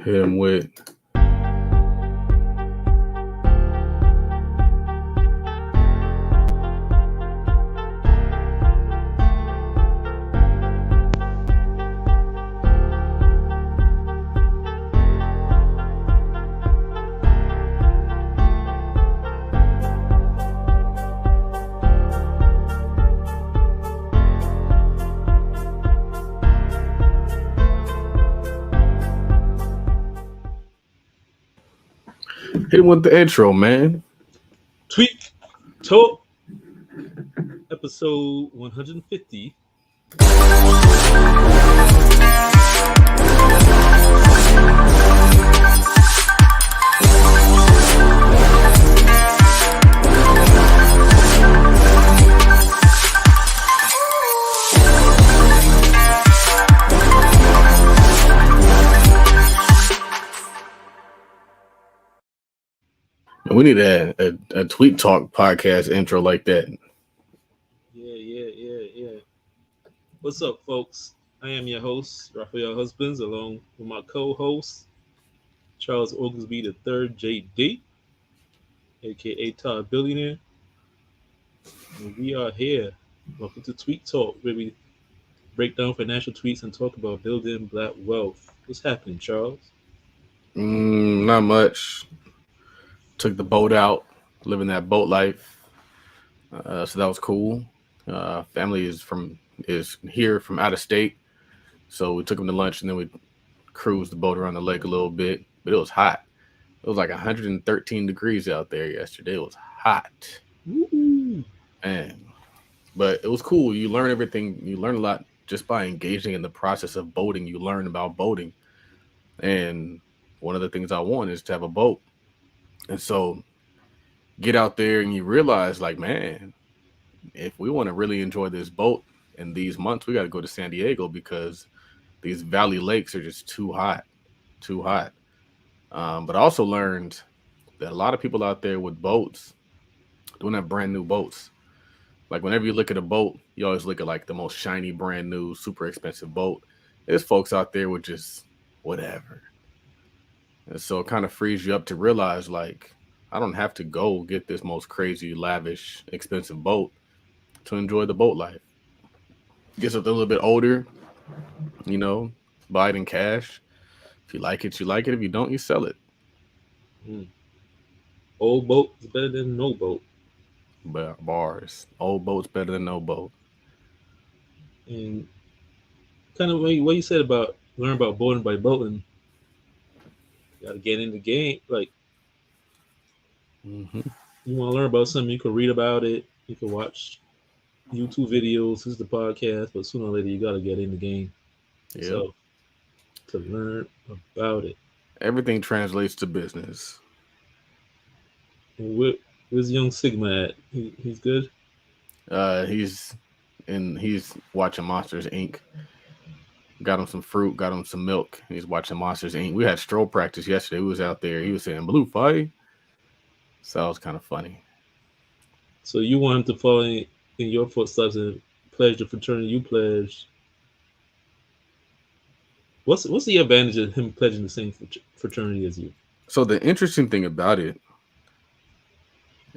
Hit him with. Hit him with the intro, man. Tweet Talk, episode 150. We need a Tweet Talk podcast intro like that. Yeah. What's up, folks? I am your host, Raphael Husbands, along with my co-host, Charles Oglesby III, JD, aka Todd Billionaire. And we are here. Welcome to Tweet Talk, where we break down financial tweets and talk about building black wealth. What's happening, Charles? Not much. Took the boat out, living that boat life. So that was cool. Family is here from out of state, so we took them to lunch and then we cruised the boat around the lake a little bit. But it was hot. It was like 113 degrees out there yesterday. It was hot, man. But it was cool. You learn everything. You learn a lot just by engaging in the process of boating. You learn about boating, and one of the things I want is to have a boat. And so get out there and you realize, like, man, if we want to really enjoy this boat in these months, we got to go to San Diego because these valley lakes are just too hot. But I also learned that a lot of people out there with boats don't have brand new boats. Like whenever you look at a boat, you always look at like the most shiny, brand new, super expensive boat. There's folks out there with just whatever. And so it kind of frees you up to realize, like, I don't have to go get this most crazy, lavish, expensive boat to enjoy the boat life. Gets a little bit older, buy it in cash. If you like it, you like it. If you don't, you sell it. Old boat is better than no boat. But bars. Old boat's better than no boat. And kind of what you said about learn about boating by boating. You got to get in the game. Like, you want to learn about something, you can read about it. You can watch YouTube videos. This is the podcast. But sooner or later, you got to get in the game. Yep. So, to learn about it. Everything translates to business. And where's young Sigma at? He's good? He's watching Monsters, Inc. Got him some fruit, got him some milk. He's watching Monsters, Inc. We had stroll practice yesterday. We was out there. He was saying blue fight. So that was kind of funny. So you want him to follow in your footsteps and pledge the fraternity you pledged. What's the advantage of him pledging the same fraternity as you? So the interesting thing about it,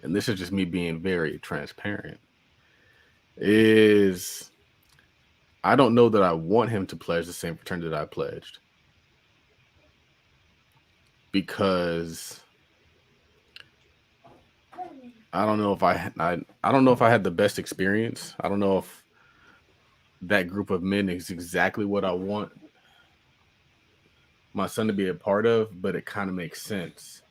and this is just me being very transparent, is I don't know that I want him to pledge the same fraternity that I pledged. Because I don't know if I don't know if I had the best experience. I don't know if that group of men is exactly what I want my son to be a part of, but it kind of makes sense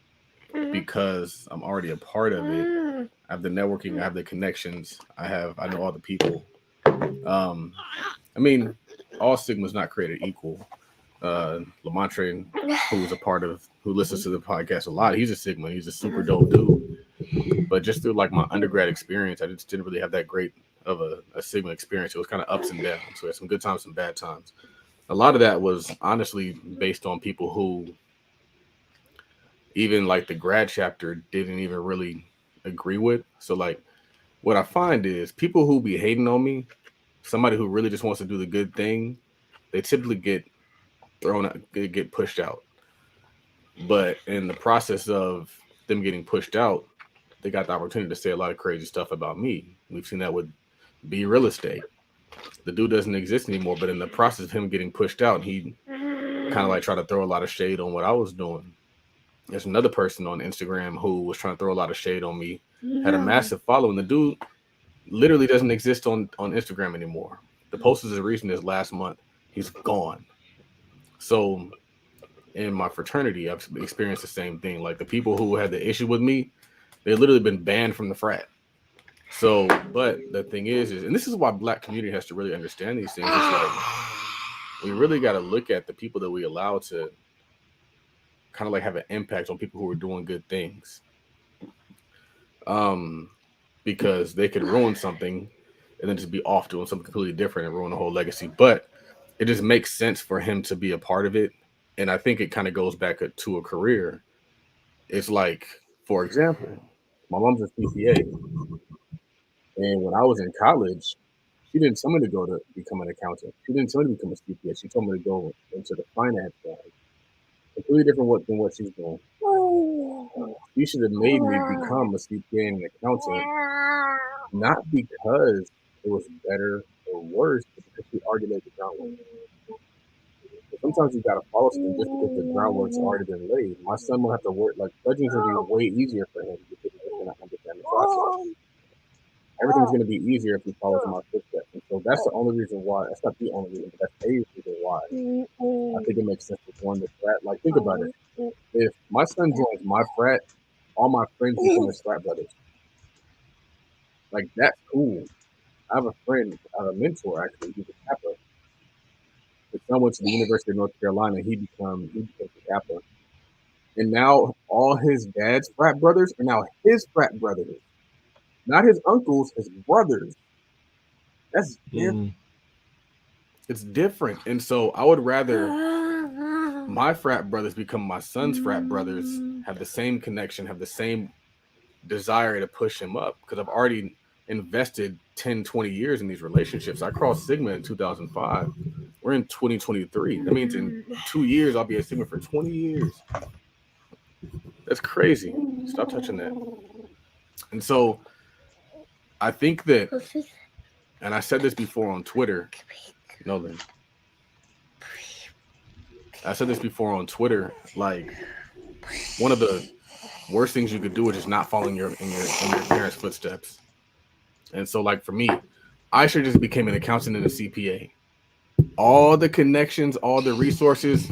because I'm already a part of it. I have the networking, I have the connections, I know all the people. I mean, all Sigma's not created equal. Lamontre, who listens to the podcast a lot, he's a Sigma. He's a super dope dude. But just through like my undergrad experience, I just didn't really have that great of a Sigma experience. It was kind of ups and downs. So we had some good times, some bad times. A lot of that was honestly based on people who even like the grad chapter didn't even really agree with. So like what I find is people who be hating on me, somebody who really just wants to do the good thing, they typically get thrown out, get pushed out. But in the process of them getting pushed out, they got the opportunity to say a lot of crazy stuff about me. We've seen that with B Real Estate. The dude doesn't exist anymore, but in the process of him getting pushed out, he kind of like tried to throw a lot of shade on what I was doing. There's another person on Instagram who was trying to throw a lot of shade on me, had a massive following. The dude literally doesn't exist on Instagram anymore. The post is the reason is last month. He's gone. So in my fraternity, I've experienced the same thing. Like the people who had the issue with me, they've literally been banned from the frat. So, but the thing is, and this is why Black community has to really understand these things. It's like we really got to look at the people that we allow to kind of like have an impact on people who are doing good things. Because they could ruin something and then just be off doing something completely different and ruin the whole legacy. But it just makes sense for him to be a part of it. And I think it kind of goes back to a career. It's like, for example, my mom's a CPA. And when I was in college, she didn't tell me to go to become an accountant. She didn't tell me to become a CPA. She told me to go into the finance side. Completely different than what she's doing. She should have made me become a CPA and an accountant, not because it was better or worse, but because she already laid the groundwork. So sometimes you gotta follow something just because the groundwork's already been laid. My son will have to work like judging's gonna be way easier for him because he's gonna understand the process. Everything's gonna be easier if he follows my footsteps. And so that's the only reason why. That's not the only reason, but that's a reason why I think it makes sense to join the frat. Like think about it. If my son joins my frat, all my friends become his frat brothers. Like that's cool. I have a friend, a mentor actually. He's a Kappa. His son went to the University of North Carolina. He became a Kappa, and now all his dad's frat brothers are now his frat brothers, not his uncles, his brothers. That's different. It's different, and so I would rather my frat brothers become my son's frat brothers, have the same connection, have the same desire to push him up because I've already invested 10, 20 years in these relationships. I crossed Sigma in 2005. We're in 2023. That means in 2 years, I'll be at Sigma for 20 years. That's crazy. Stop touching that. And so I think that, and I said this before on Twitter, Nolan. I said this before on Twitter, like one of the worst things you could do is just not following in your parents' footsteps. And so, like for me, I should just became an accountant and a CPA. All the connections, all the resources.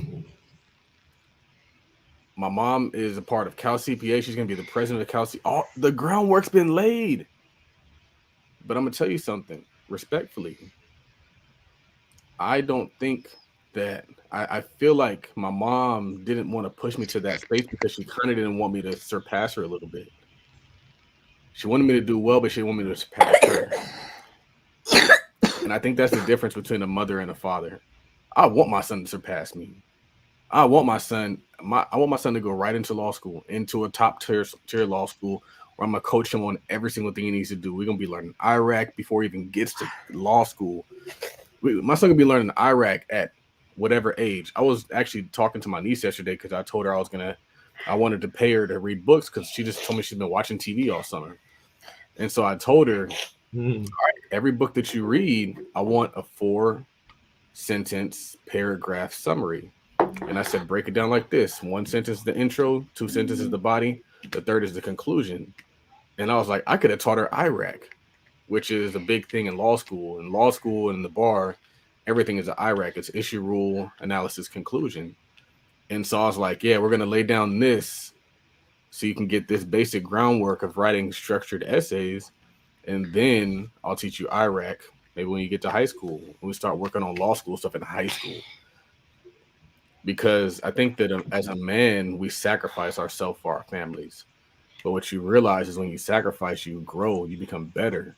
My mom is a part of Cal CPA. She's gonna be the president of Cal CPA. All the groundwork's been laid. But I'm gonna tell you something, respectfully. I don't think that I feel like my mom didn't want to push me to that space because she kind of didn't want me to surpass her a little bit. She wanted me to do well, but she didn't want me to surpass her. And I think that's the difference between a mother and a father. I want my son to surpass me. I want my son to go right into law school, into a top tier law school, where I'm gonna coach him on every single thing he needs to do. We're gonna be learning IRAC before he even gets to law school. My son gonna be learning IRAC at whatever age. I was actually talking to my niece yesterday because I told her I wanted to pay her to read books because she just told me she's been watching TV all summer. And so I told her, all right, every book that you read, I want a 4-sentence paragraph summary. And I said, break it down like this. 1 sentence is the intro, 2 sentences is the body, the third is the conclusion. And I was like, I could have taught her IRAC, which is a big thing in law school. In law school and the bar, everything is an IRAC. It's issue, rule, analysis, conclusion. And so I was like, yeah, we're going to lay down this so you can get this basic groundwork of writing structured essays. And then I'll teach you IRAC maybe when you get to high school, when we start working on law school stuff in high school. Because I think that as a man, we sacrifice ourselves for our families. But what you realize is when you sacrifice, you grow, you become better.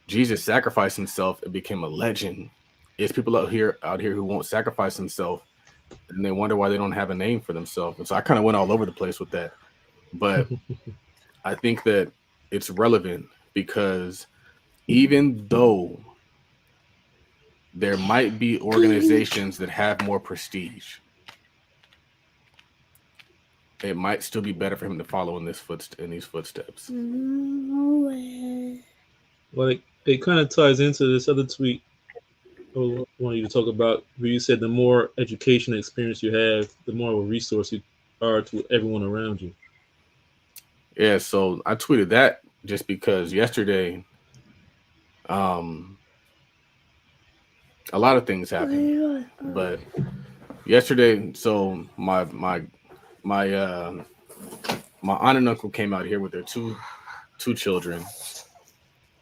Jesus sacrificed himself and became a legend. There's people out here who won't sacrifice themselves, and they wonder why they don't have a name for themselves. And so I kind of went all over the place with that. But I think that it's relevant because even though there might be organizations that have more prestige, it might still be better for him to follow in these footsteps. Well, it kind of ties into this other tweet I want you to talk about, where you said the more education and experience you have, the more of a resource you are to everyone around you. Yeah, so I tweeted that just because yesterday, um, a lot of things happened, but yesterday, so my my aunt and uncle came out here with their two children,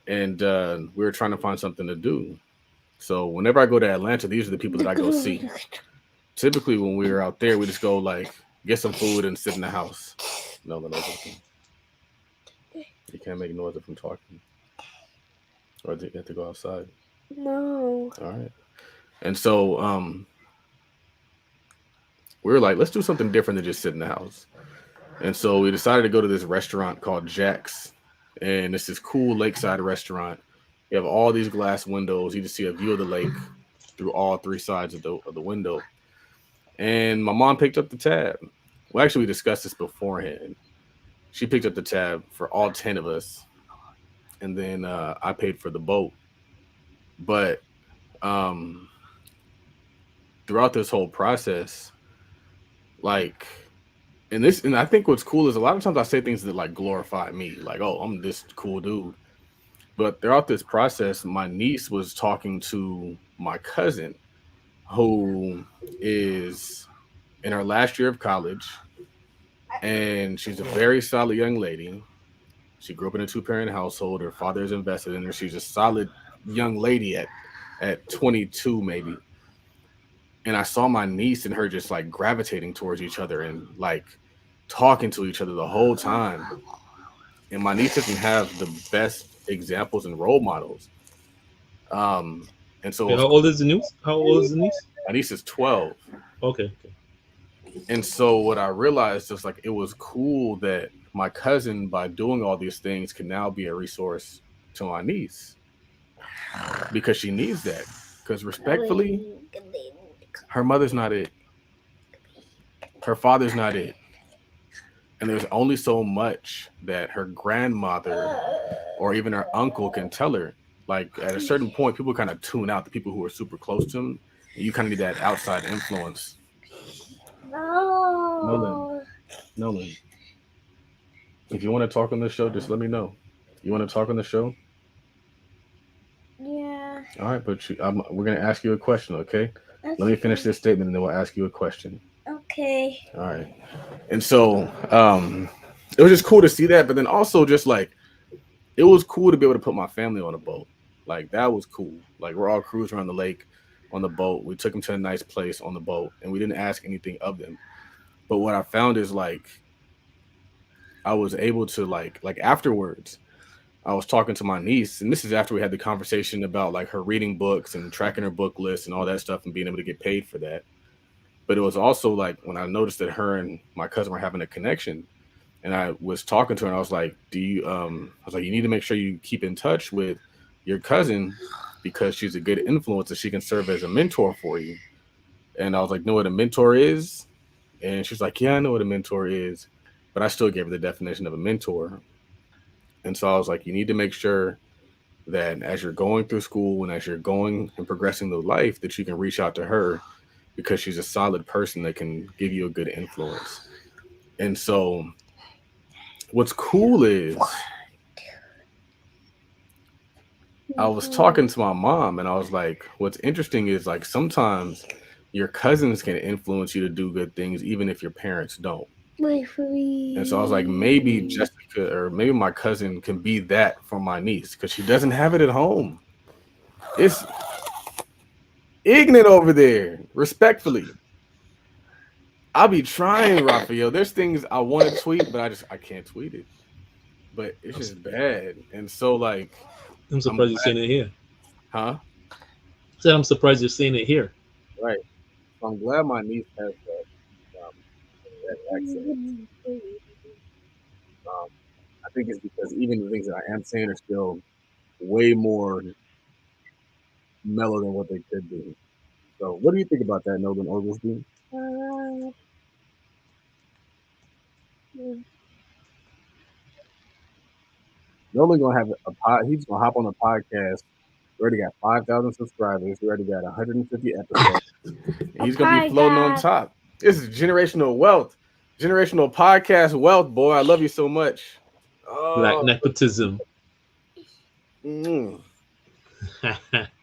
and we were trying to find something to do. So whenever I go to Atlanta, these are the people that I go see. Typically, when we were out there, we just go like get some food and sit in the house. No, you can't make noise if I'm talking, or you have to go outside. No. All right. And so we were like, let's do something different than just sit in the house. And so we decided to go to this restaurant called Jack's, and it's this cool lakeside restaurant. You have all these glass windows. You just see a view of the lake through all three sides of the window. And my mom picked up the tab. Well, actually, we discussed this beforehand. She picked up the tab for all 10 of us, and then I paid for the boat. But um, throughout this whole process, like, and I think what's cool is a lot of times I say things that like glorify me, like, oh, I'm this cool dude. But throughout this process, my niece was talking to my cousin, who is in her last year of college, and she's a very solid young lady. She grew up in a two-parent household. Her father is invested in her. She's a solid young lady at 22 maybe. And I saw my niece and her just like gravitating towards each other and like talking to each other the whole time. And my niece doesn't have the best examples and role models. Um, and so it Okay, was how old is the niece? How old is the niece? my niece is 12. Okay, okay. And so what I realized is like it was cool that my cousin, by doing all these things, can now be a resource to my niece because she needs that. Because respectfully, her mother's not it. Her father's not it. And there's only so much that her grandmother or even her uncle can tell her. Like at a certain point, people kind of tune out the people who are super close to them. You kind of need that outside influence. No. Nolan. Nolan. If you want to talk on the show, just let me know. You want to talk on the show? Yeah. All right, but we're going to ask you a question, okay? Let me finish this statement and then we'll ask you a question. Okay. All right. And so it was just cool to see that, but then also just like it was cool to be able to put my family on a boat. Like that was cool. Like we're all cruising around the lake on the boat. We took them to a nice place on the boat and we didn't ask anything of them. But what I found is like I was able to like afterwards I was talking to my niece, and this is after we had the conversation about like her reading books and tracking her book list and all that stuff and being able to get paid for that. But it was also like when I noticed that her and my cousin were having a connection, and I was talking to her, and I was like, "Do you?" I was like, "You need to make sure you keep in touch with your cousin because she's a good influence and she can serve as a mentor for you." And I was like, "Know what a mentor is?" And she's like, "Yeah, I know what a mentor is," but I still gave her the definition of a mentor. And so I was like, "You need to make sure that as you're going through school and as you're going and progressing through life, that you can reach out to her because she's a solid person that can give you a good influence." And so what's cool is I was talking to my mom and I was like, what's interesting is like sometimes your cousins can influence you to do good things even if your parents don't. And so I was like, maybe Jessica or maybe my cousin can be that for my niece because she doesn't have it at home. It's ignorant over there, respectfully. I'll be trying, Raphael. There's things I want to tweet, but I can't tweet it. But it's just bad. And so like I'm I'm surprised you're glad, saying it here. huh? Said I'm surprised you're saying it here. Right. So I'm glad my niece has that accent. Um, I think it's because even the things that I am saying are still way more mellow than what they could be. So what do you think about that, Nolan Oglesby? only gonna have a pod. He's gonna hop on a podcast. We already got 5,000 subscribers. We already got 150 episodes. And he's gonna be floating on top. This is generational wealth, generational podcast wealth, boy. I love you so much. Black nepotism.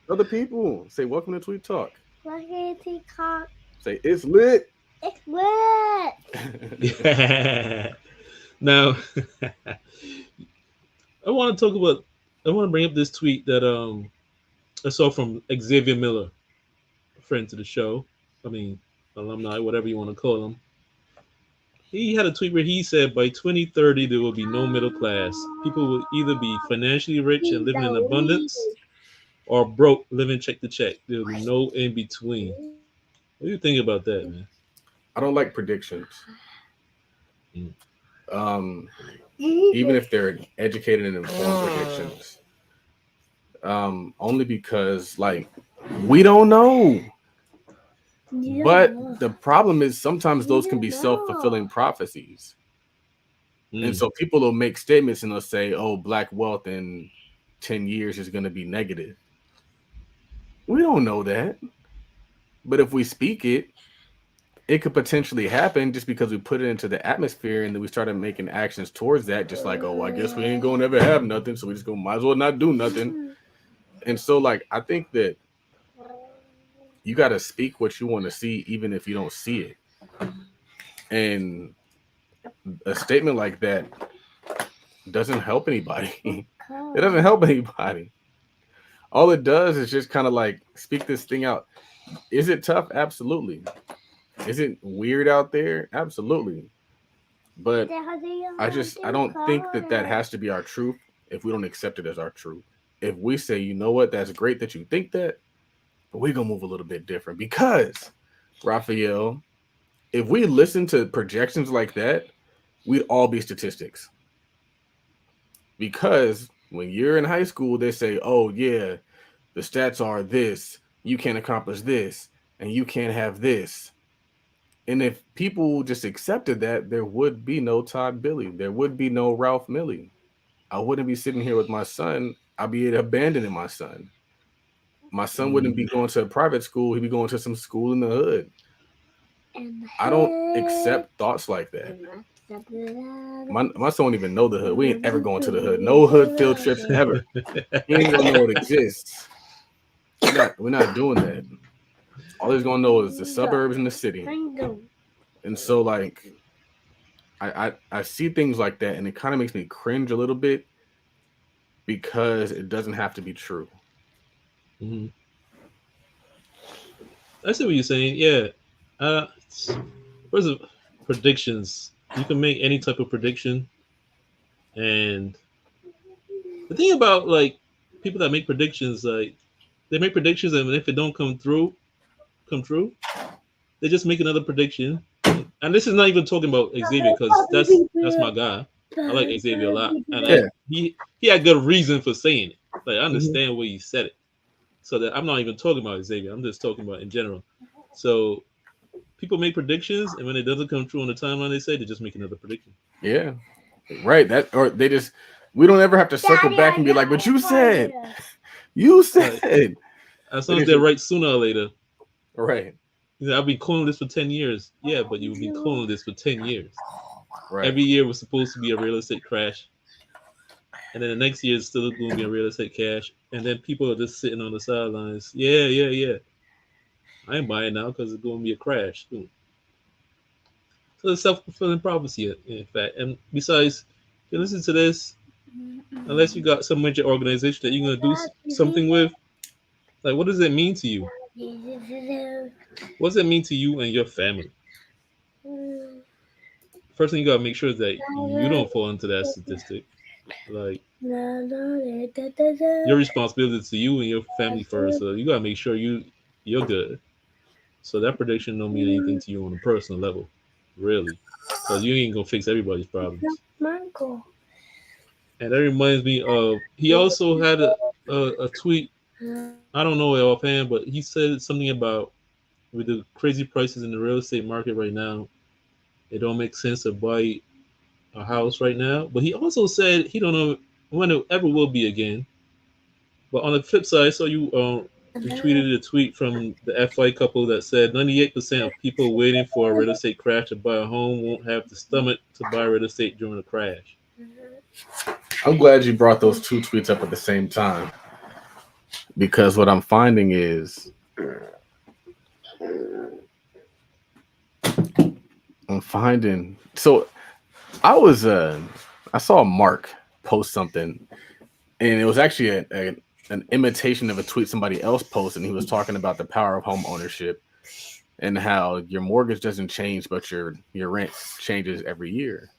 Other people say, "Welcome to Tweet Talk." Welcome to Tweet Talk. Say, "It's lit." It's lit. Yeah. Now, I want to bring up this tweet that I saw from Xavier Miller, a friend to the show. I mean, alumni, whatever you want to call him. He had a tweet where he said by 2030 there will be no middle class. People will either be financially rich and living in abundance, or broke, living check to check. There will be no in between. What do you think about that, man? I don't like predictions. Even if they're educated and informed predictions. Only because, like, we don't know. But the problem is sometimes those can be self-fulfilling prophecies. And so people will make statements and they'll say, oh, black wealth in 10 years is going to be negative. We don't know that. But if we speak it, it could potentially happen just because we put it into the atmosphere and then we started making actions towards that. Just like, oh, I guess we ain't going to ever have nothing. So we just might as well not do nothing. And so, like, I think that you got to speak what you want to see, even if you don't see it. And a statement like that doesn't help anybody. It doesn't help anybody. All it does is just kind of like speak this thing out. Is it tough? Absolutely. Is it weird out there? Absolutely. But I don't think that has to be our truth if we don't accept it as our truth. If we say, you know what, that's great that you think that, but we're going to move a little bit different. Because, Raphael, if we listen to projections like that, we'd all be statistics. Because when you're in high school, they say, oh, yeah, the stats are this, you can't accomplish this, and you can't have this. And if people just accepted that, there would be no Todd Billy. There would be no Ralph Millie. I wouldn't be sitting here with my son. I'd be abandoning my son. My son wouldn't be going to a private school. He'd be going to some school in the hood. I don't accept thoughts like that. My son won't even know the hood. We ain't ever going to the hood. No hood field trips ever. He ain't gonna know it exists. We're not doing that. All he's gonna know is the suburbs and the city. And so, like, I see things like that, and it kind of makes me cringe a little bit because it doesn't have to be true. Mm-hmm. I see what you're saying. Yeah. First of predictions, you can make any type of prediction, and the thing about like people that make predictions, like they make predictions, and if it don't come true, they just make another prediction. And this is not even talking about Xavier, because that's my guy. I like Xavier a lot, and he had good reason for saying it. Like I understand why he said it. So that I'm not even talking about Xavier. I'm just talking about in general. So people make predictions, and when it doesn't come true on the timeline, they just make another prediction. Yeah, right. We don't ever have to circle back and be like, "But you said." As long as they're right sooner or later. Right. I've been calling this for 10 years. Yeah, but you've been calling this for 10 years. Right. Every year was supposed to be a real estate crash. And then the next year is still going to be a real estate crash. And then people are just sitting on the sidelines. Yeah. I ain't buying now because it's going to be a crash. So it's self-fulfilling prophecy, in fact. And besides, if you listen to this, unless you got some major organization that you're going to do something with, like, what does it mean to you? What does it mean to you and your family? First thing you gotta make sure is that you don't fall into that statistic. Like your responsibility to you and your family first. So you gotta make sure you're good. So that prediction don't mean anything to you on a personal level, really, because you ain't gonna fix everybody's problems. And that reminds me of he also had a tweet. I don't know it offhand, but he said something about with the crazy prices in the real estate market right now, it don't make sense to buy a house right now. But he also said he don't know when it ever will be again. But on the flip side, I saw you retweeted a tweet from the FI couple that said 98% of people waiting for a real estate crash to buy a home won't have the stomach to buy real estate during a crash. I'm glad you brought those two tweets up at the same time because what I'm finding is so I saw Mark post something and it was actually an imitation of a tweet somebody else posted, and he was talking about the power of home ownership and how your mortgage doesn't change but your rent changes every year.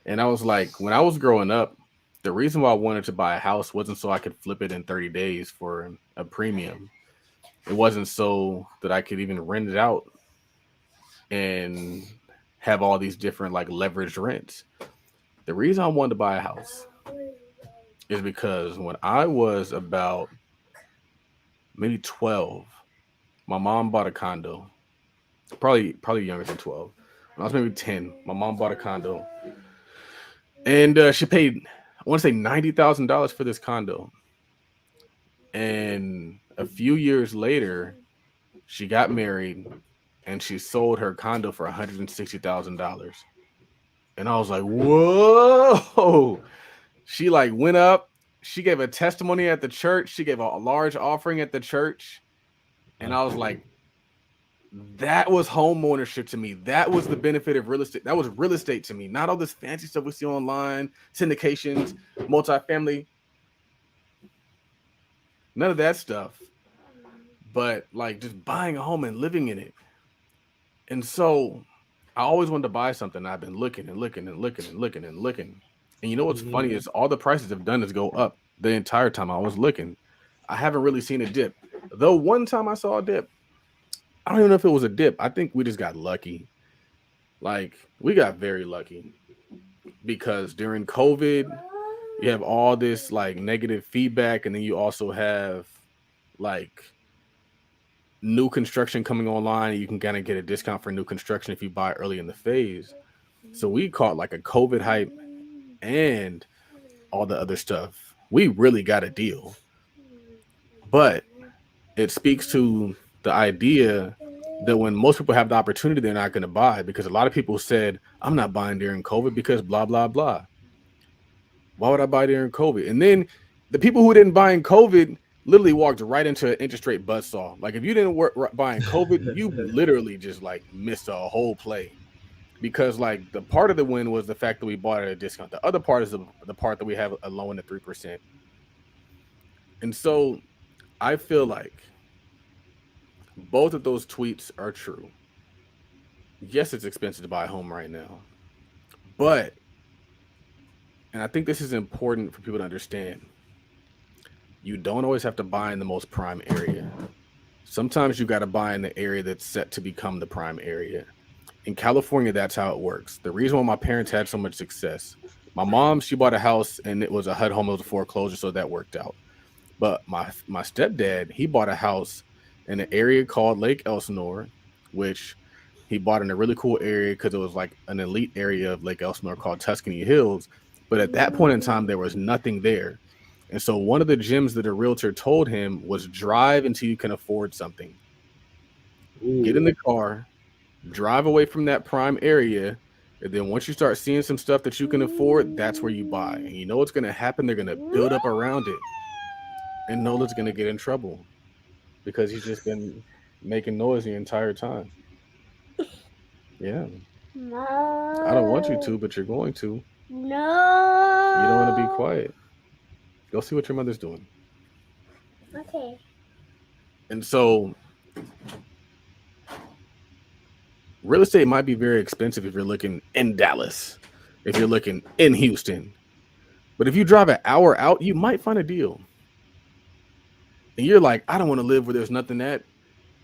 And I was like, when I was growing up, the reason why I wanted to buy a house wasn't so I could flip it in 30 days for a premium. It wasn't so that I could even rent it out and have all these different like leveraged rents. The reason I wanted to buy a house is because when I was about maybe 12, my mom bought a condo. Probably younger than 12. When I was maybe 10, my mom bought a condo. And she paid, I want to say $90,000 for this condo. And a few years later, she got married and she sold her condo for $160,000. And I was like, whoa. She like went up. She gave a testimony at the church. She gave a large offering at the church. And I was like, that was home ownership to me. That was the benefit of real estate. That was real estate to me. Not all this fancy stuff we see online, syndications, multifamily. None of that stuff. But like just buying a home and living in it. And so I always wanted to buy something. I've been looking and looking and looking and looking and looking. And you know what's funny is all the prices have done is go up the entire time I was looking. I haven't really seen a dip. Though one time I saw a dip. I don't even know if it was a dip. I think we just got lucky. Like, we got very lucky. Because during COVID, you have all this like negative feedback, and then you also have like new construction coming online. You can kind of get a discount for new construction if you buy early in the phase. So we caught like a COVID hype and all the other stuff. We really got a deal. But it speaks to the idea that when most people have the opportunity, they're not going to buy, because a lot of people said, I'm not buying during COVID because blah, blah, blah. Why would I buy during COVID? And then the people who didn't buy in COVID literally walked right into an interest rate buzzsaw. Like if you didn't buy in COVID, you literally just like missed a whole play, because like the part of the win was the fact that we bought at a discount. The other part is the part that we have a loan at 3%. And so I feel like both of those tweets are true. Yes, it's expensive to buy a home right now. But, and I think this is important for people to understand, you don't always have to buy in the most prime area. Sometimes you got to buy in the area that's set to become the prime area. In California, that's how it works. The reason why my parents had so much success, my mom, she bought a house and it was a HUD home, it was a foreclosure, so that worked out. But my stepdad, he bought a house in an area called Lake Elsinore, which he bought in a really cool area because it was like an elite area of Lake Elsinore called Tuscany Hills. But at that point in time, there was nothing there. And so one of the gems that a realtor told him was drive until you can afford something. Ooh. Get in the car, drive away from that prime area. And then once you start seeing some stuff that you can afford, that's where you buy. And you know what's going to happen? They're going to build up around it. And Nola's going to get in trouble because he's just been making noise the entire time. Yeah. No. I don't want you to, but you're going to. No. You don't want to be quiet. Go see what your mother's doing. Okay. And so real estate might be very expensive if you're looking in Dallas, if you're looking in Houston. But if you drive an hour out, you might find a deal. And you're like, I don't want to live where there's nothing at,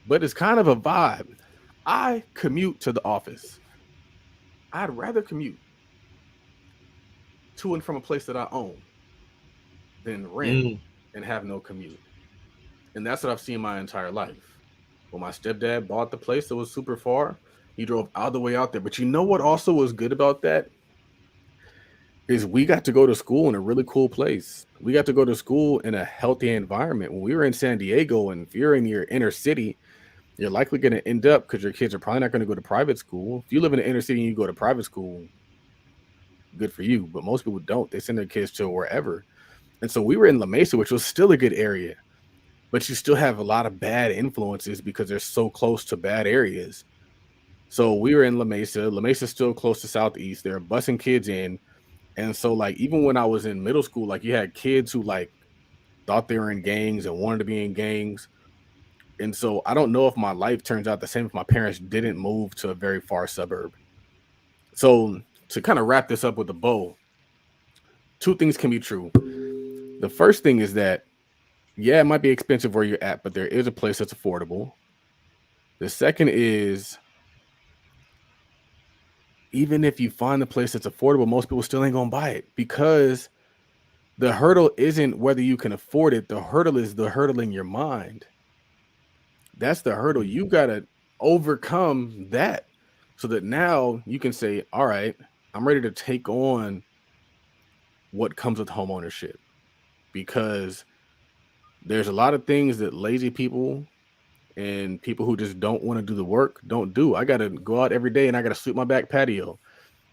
but it's kind of a vibe. I commute to the office. I'd rather commute to and from a place that I own than rent and have no commute. And that's what I've seen my entire life. When my stepdad bought the place that was super far, he drove all the way out there. But you know what also was good about that? is we got to go to school in a really cool place. We got to go to school in a healthy environment. When we were in San Diego, and if you're in your inner city, you're likely going to end up, because your kids are probably not going to go to private school. If you live in the inner city and you go to private school, good for you. But most people don't. They send their kids to wherever. And so we were in La Mesa, which was still a good area, but you still have a lot of bad influences because they're so close to bad areas. So we were in La Mesa. La Mesa's still close to Southeast. They're busing kids in. And so, like, even when I was in middle school, like, you had kids who, like, thought they were in gangs and wanted to be in gangs. And so I don't know if my life turns out the same if my parents didn't move to a very far suburb. So to kind of wrap this up with a bow, two things can be true. The first thing is that, yeah, it might be expensive where you're at, but there is a place that's affordable. The second is, even if you find a place that's affordable, most people still ain't gonna buy it, because the hurdle isn't whether you can afford it. The hurdle is the hurdle in your mind. That's the hurdle. You gotta overcome that, so that now you can say, all right, I'm ready to take on what comes with home ownership. Because there's a lot of things that lazy people and people who just don't want to do the work don't do. I got to go out every day and I got to sweep my back patio.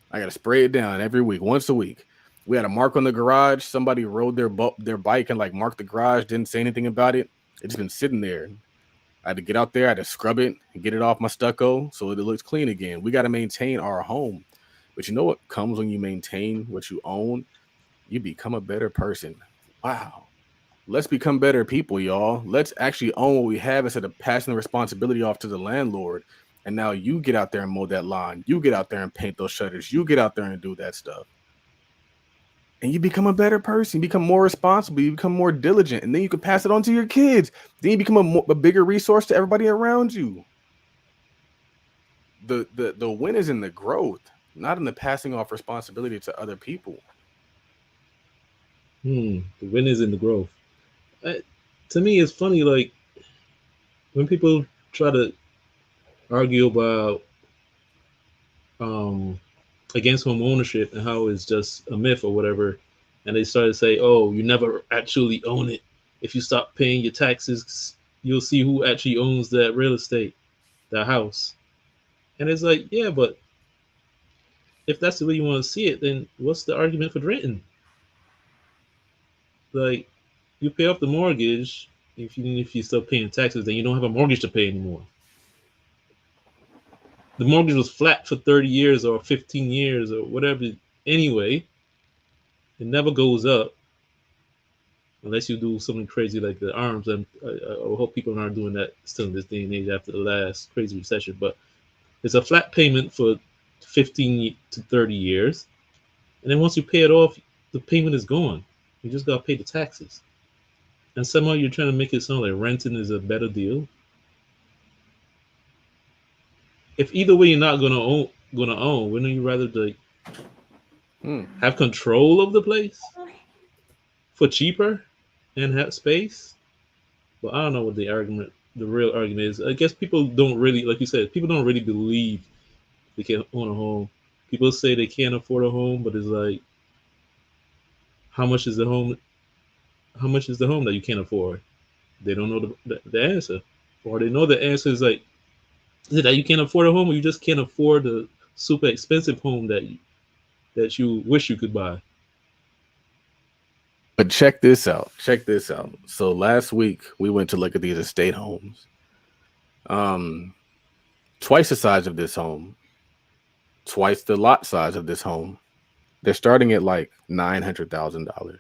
I got to spray it down every week, once a week. We had a mark on the garage. Somebody rode their bike and like marked the garage, didn't say anything about it. It's been sitting there. I had to get out there. I had to scrub it and get it off my stucco so it looks clean again. We got to maintain our home. But you know what comes when you maintain what you own? You become a better person. Wow. Let's become better people, y'all. Let's actually own what we have instead of passing the responsibility off to the landlord. And now you get out there and mow that lawn. You get out there and paint those shutters. You get out there and do that stuff. And you become a better person. You become more responsible. You become more diligent. And then you can pass it on to your kids. Then you become a bigger resource to everybody around you. The win is in the growth, not in the passing off responsibility to other people. The win is in the growth. To me, it's funny, like, when people try to argue about against home ownership and how it's just a myth or whatever, and they start to say, oh, you never actually own it. If you stop paying your taxes, you'll see who actually owns that real estate, that house. And it's like, yeah, but if that's the way you want to see it, then what's the argument for renting? Like, you pay off the mortgage. If you're still paying taxes, then you don't have a mortgage to pay anymore. The mortgage was flat for 30 years or 15 years or whatever. Anyway, it never goes up unless you do something crazy like the arms. And I hope people aren't doing that still in this day and age after the last crazy recession. But it's a flat payment for 15 to 30 years. And then once you pay it off, the payment is gone. You just got to pay the taxes. And somehow you're trying to make it sound like renting is a better deal. If either way you're not gonna own, wouldn't you rather like have control of the place for cheaper and have space? But I don't know what the real argument is. I guess people don't really, like you said, people don't really believe they can own a home. People say they can't afford a home, but it's like, how much is the home? How much is the home that you can't afford? They don't know the answer, or they know the answer is like, is it that you can't afford a home, or you just can't afford the super expensive home that you wish you could buy? But check this out. So last week we went to look at these estate homes. Twice the size of this home, twice the lot size of this home. They're starting at like $900,000.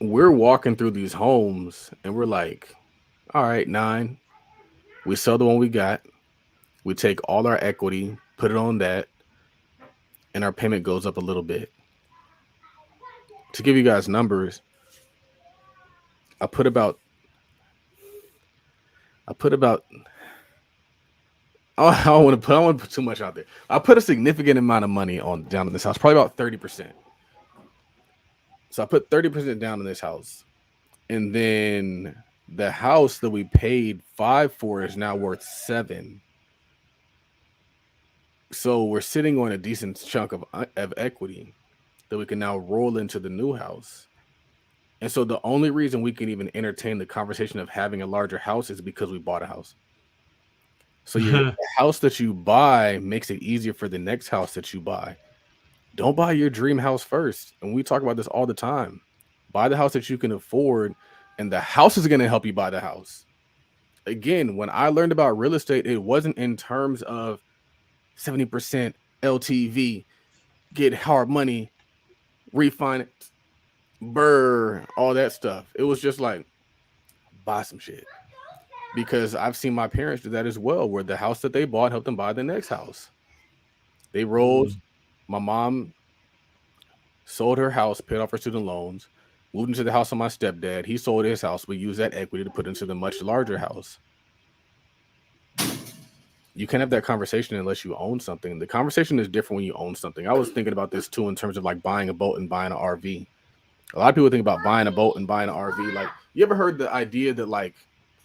We're walking through these homes and we're like, all right, 9. We sell the one we got. We take all our equity, put it on that, and our payment goes up a little bit. To give you guys numbers, I put about I don't want to put too much out there. I put a significant amount of money down in this house, probably about 30%. So I put 30% down in this house. And then the house that we paid 5 for is now worth 7. So we're sitting on a decent chunk of equity that we can now roll into the new house. And so the only reason we can even entertain the conversation of having a larger house is because we bought a house. So the house that you buy makes it easier for the next house that you buy. Don't buy your dream house first. And we talk about this all the time. Buy the house that you can afford, and the house is going to help you buy the house. Again, when I learned about real estate, it wasn't in terms of 70% LTV, get hard money, refinance, all that stuff. It was just like, buy some shit. Because I've seen my parents do that as well, where the house that they bought helped them buy the next house. They rolled. My mom sold her house, paid off her student loans, moved into the house of my stepdad. He sold his house. We used that equity to put into the much larger house. You can't have that conversation unless you own something. The conversation is different when you own something. I was thinking about this too in terms of like buying a boat and buying an RV. A lot of people think about buying a boat and buying an RV. Like, you ever heard the idea that like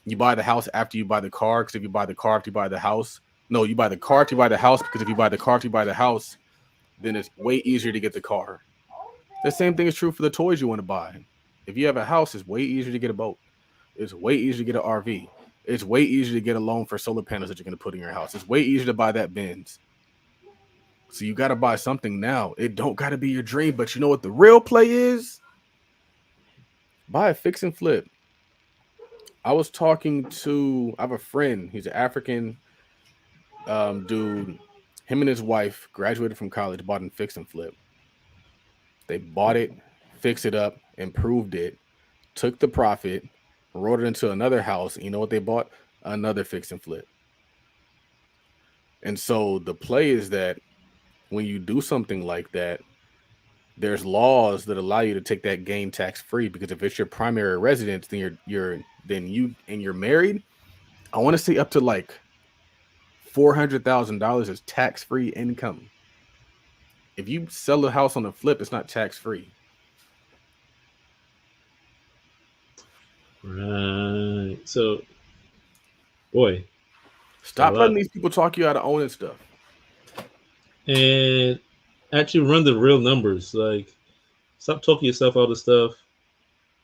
you buy the house after you buy the car? Because if you buy the car after you buy the house, no, you buy the car after you buy the house. Because if you buy the car after you buy the house, then it's way easier to get the car. The same thing is true for the toys you want to buy. If you have a house, it's way easier to get a boat. It's way easier to get an RV. It's way easier to get a loan for solar panels that you're going to put in your house. It's way easier to buy that Benz. So you got to buy something now. It don't got to be your dream, but you know what the real play is? Buy a fix and flip. I have a friend. He's an African dude. Him and his wife graduated from college, bought and fix and flip. They bought it, fixed it up, improved it, took the profit, rolled it into another house. You know what they bought? Another fix and flip. And so the play is that when you do something like that, there's laws that allow you to take that gain tax free, because if it's your primary residence, then you're married. I want to say up to like $400,000 is tax free income. If you sell a house on a flip, it's not tax free. Right. So, boy, stop letting these people talk you out of owning stuff. And actually run the real numbers. Like, stop talking yourself out of stuff,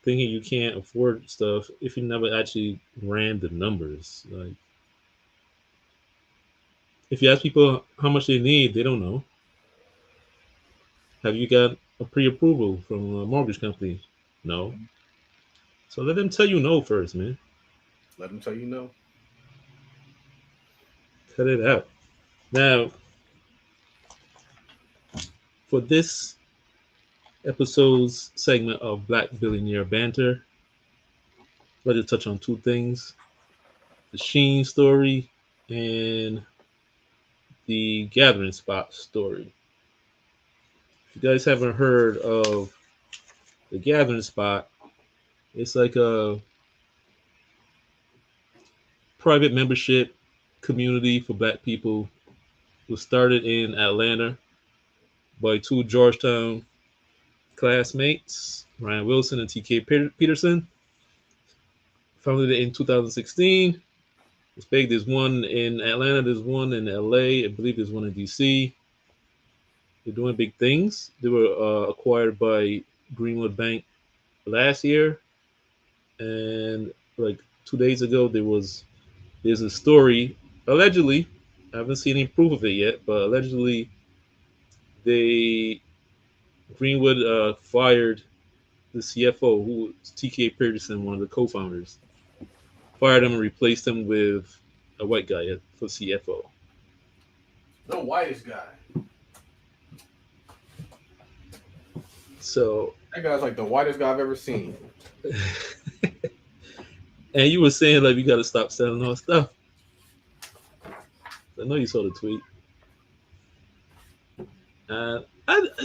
thinking you can't afford stuff if you never actually ran the numbers. Like, if you ask people how much they need, they don't know. Have you got a pre-approval from a mortgage company? No. So let them tell you no first, man. Let them tell you no. Cut it out. Now, for this episode's segment of Black Billionaire Banter, let us touch on two things: the Shein story and the Gathering Spot story. If you guys haven't heard of the Gathering Spot, it's like a private membership community for Black people. It was started in Atlanta by two Georgetown classmates, Ryan Wilson and T.K. Peterson. Founded it in 2016. It's big. There's one in Atlanta. There's one in LA. I believe there's one in DC. They're doing big things. They were acquired by Greenwood Bank last year. And like 2 days ago, there's a story, allegedly, I haven't seen any proof of it yet, but allegedly Greenwood fired the CFO, who was T.K. Peterson, one of the co-founders. Fired him and replaced him with a white guy for CFO. The whitest guy. So that guy's like the whitest guy I've ever seen. And you were saying like we got to stop selling our stuff. I know you saw the tweet. The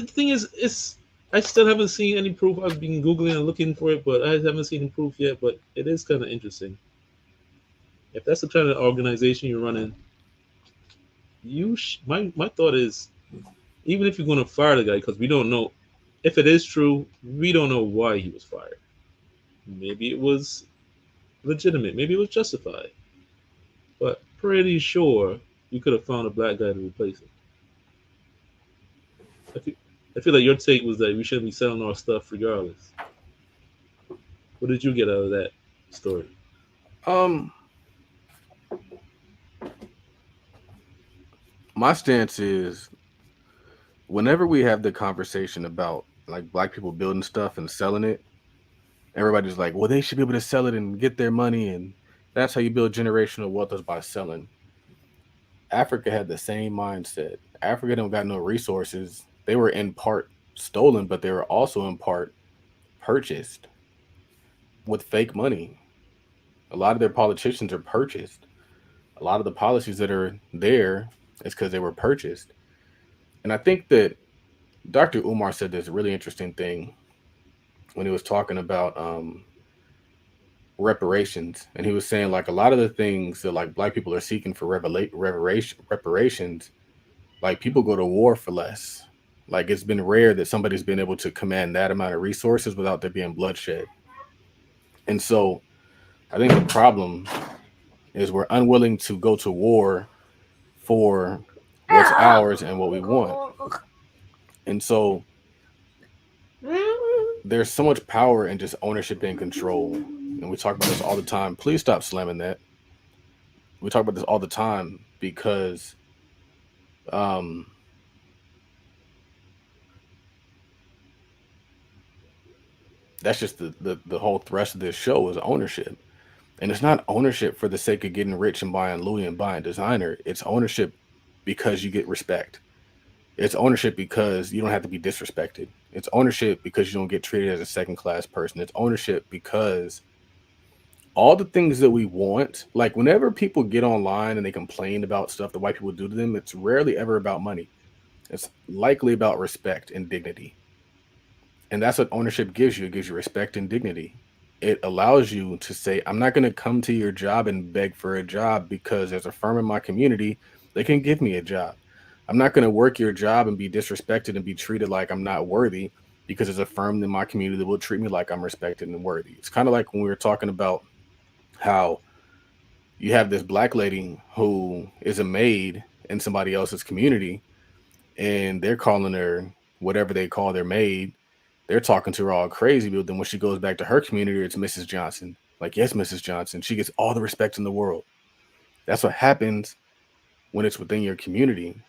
thing is, I still haven't seen any proof. I've been Googling and looking for it, but I haven't seen any proof yet. But it is kind of interesting. If that's the kind of organization you're running, my thought is, even if you're going to fire the guy, because we don't know if it is true, we don't know why he was fired. Maybe it was legitimate. Maybe it was justified. But pretty sure you could have found a black guy to replace him. I feel like your take was that we shouldn't be selling our stuff regardless. What did you get out of that story? Um, my stance is whenever we have the conversation about like black people building stuff and selling it, everybody's like, well, they should be able to sell it and get their money, and that's how you build generational wealth is by selling. Africa had the same mindset. Africa don't got no resources. They were in part stolen, but they were also in part purchased with fake money. A lot of their politicians are purchased. A lot of the policies that are there is because they were purchased. And I think that Dr. Umar said this really interesting thing when he was talking about reparations, and he was saying like a lot of the things that like black people are seeking for reparations, like people go to war for less. Like it's been rare that somebody's been able to command that amount of resources without there being bloodshed. And so I think the problem is we're unwilling to go to war for what's ours and what we want. And so there's so much power in just ownership and control. And we talk about this all the time. Please stop slamming that. We talk about this all the time because um, that's just the whole thrust of this show is ownership. And it's not ownership for the sake of getting rich and buying Louis and buying designer. It's ownership because you get respect. It's ownership because you don't have to be disrespected. It's ownership because you don't get treated as a second class person. It's ownership because all the things that we want, like whenever people get online and they complain about stuff that white people do to them, it's rarely ever about money. It's likely about respect and dignity. And that's what ownership gives you. It gives you respect and dignity. It allows you to say, I'm not going to come to your job and beg for a job because there's a firm in my community that can give me a job. I'm not going to work your job and be disrespected and be treated like I'm not worthy because there's a firm in my community that will treat me like I'm respected and worthy. It's kind of like when we were talking about how you have this black lady who is a maid in somebody else's community and they're calling her whatever they call their maid. They're talking to her all crazy, but then when she goes back to her community, it's Mrs. Johnson. Like, yes, Mrs. Johnson. She gets all the respect in the world. That's what happens when it's within your community.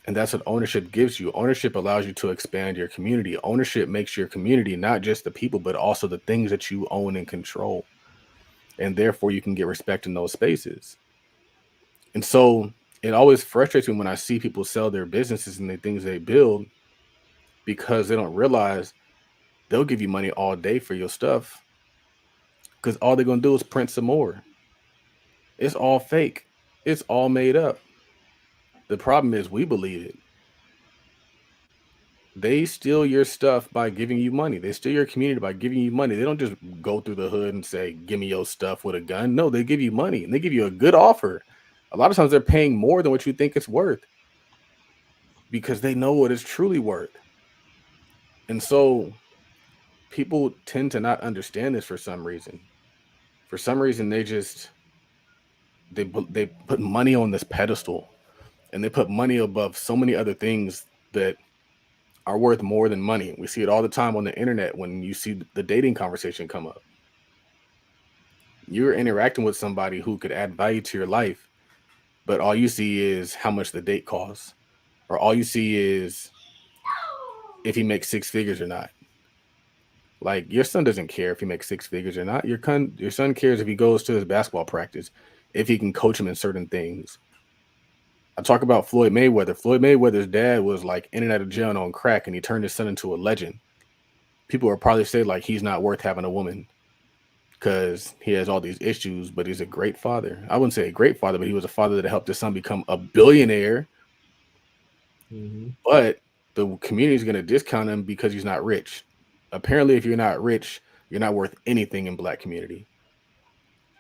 And that's what ownership gives you. Ownership allows you to expand your community. Ownership makes your community not just the people, but also the things that you own and control. And therefore, you can get respect in those spaces. And so it always frustrates me when I see people sell their businesses and the things they build because they don't realize they'll give you money all day for your stuff because all they're going to do is print some more. It's all fake. It's all made up. The problem is we believe it. They steal your stuff by giving you money. They steal your community by giving you money. They don't just go through the hood and say, give me your stuff with a gun. No, they give you money and they give you a good offer. A lot of times they're paying more than what you think it's worth because they know what it's truly worth. And so people tend to not understand this for some reason. For some reason, they put money on this pedestal and they put money above so many other things that are worth more than money. We see it all the time on the internet when you see the dating conversation come up. You're interacting with somebody who could add value to your life, but all you see is how much the date costs, or all you see is if he makes six figures or not. Like your son doesn't care if he makes six figures or not. Your son cares if he goes to his basketball practice, if he can coach him in certain things. I talk about Floyd Mayweather. Floyd Mayweather's dad was like in and out of jail on crack, and he turned his son into a legend. People will probably say like he's not worth having a woman because he has all these issues, but he's a great father. I wouldn't say a great father, but he was a father that helped his son become a billionaire. Mm-hmm. But the community is going to discount him because he's not rich. Apparently, if you're not rich, you're not worth anything in black community.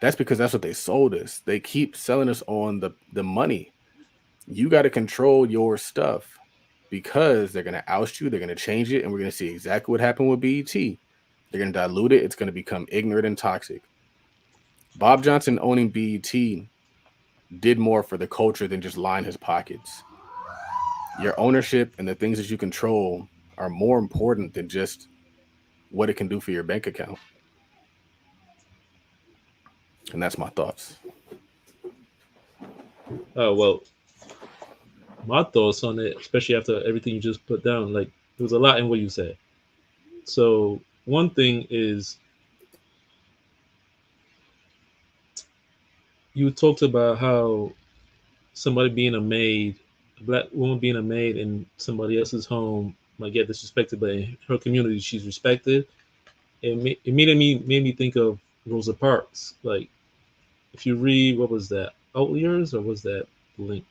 That's because that's what they sold us. They keep selling us on the money. You got to control your stuff because they're going to oust you. They're going to change it. And we're going to see exactly what happened with BET. They're going to dilute it. It's going to become ignorant and toxic. Bob Johnson owning BET did more for the culture than just line his pockets. your ownership and the things that you control are more important than just what it can do for your bank account. And that's my thoughts. Oh well, my thoughts on it, especially after everything you just put down, like there was a lot in what you said. So one thing is you talked about how somebody being a maid, a black woman being a maid in somebody else's home might get disrespected, but in her community she's respected. It made me think of Rosa Parks. Like if you read what was that Outliers or was that Blink?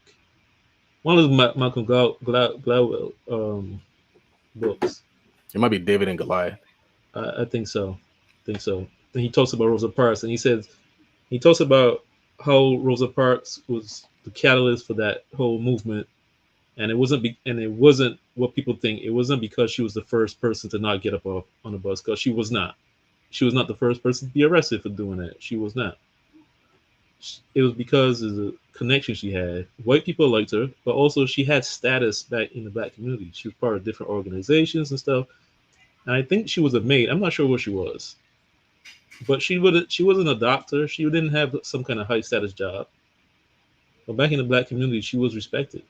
One of the Malcolm Gladwell books. It might be David and Goliath. I think so. I think so. And he talks about Rosa Parks, and he talks about how Rosa Parks was the catalyst for that whole movement, and it wasn't what people think. It wasn't because she was the first person to not get up off on the bus, because she was not. She was not the first person to be arrested for doing that. She was not. It was because of the connection she had. White people liked her, but also she had status back in the black community. She was part of different organizations and stuff. And I think she was a maid. I'm not sure what she was, but she wasn't a doctor. She didn't have some kind of high status job. But back in the black community, she was respected.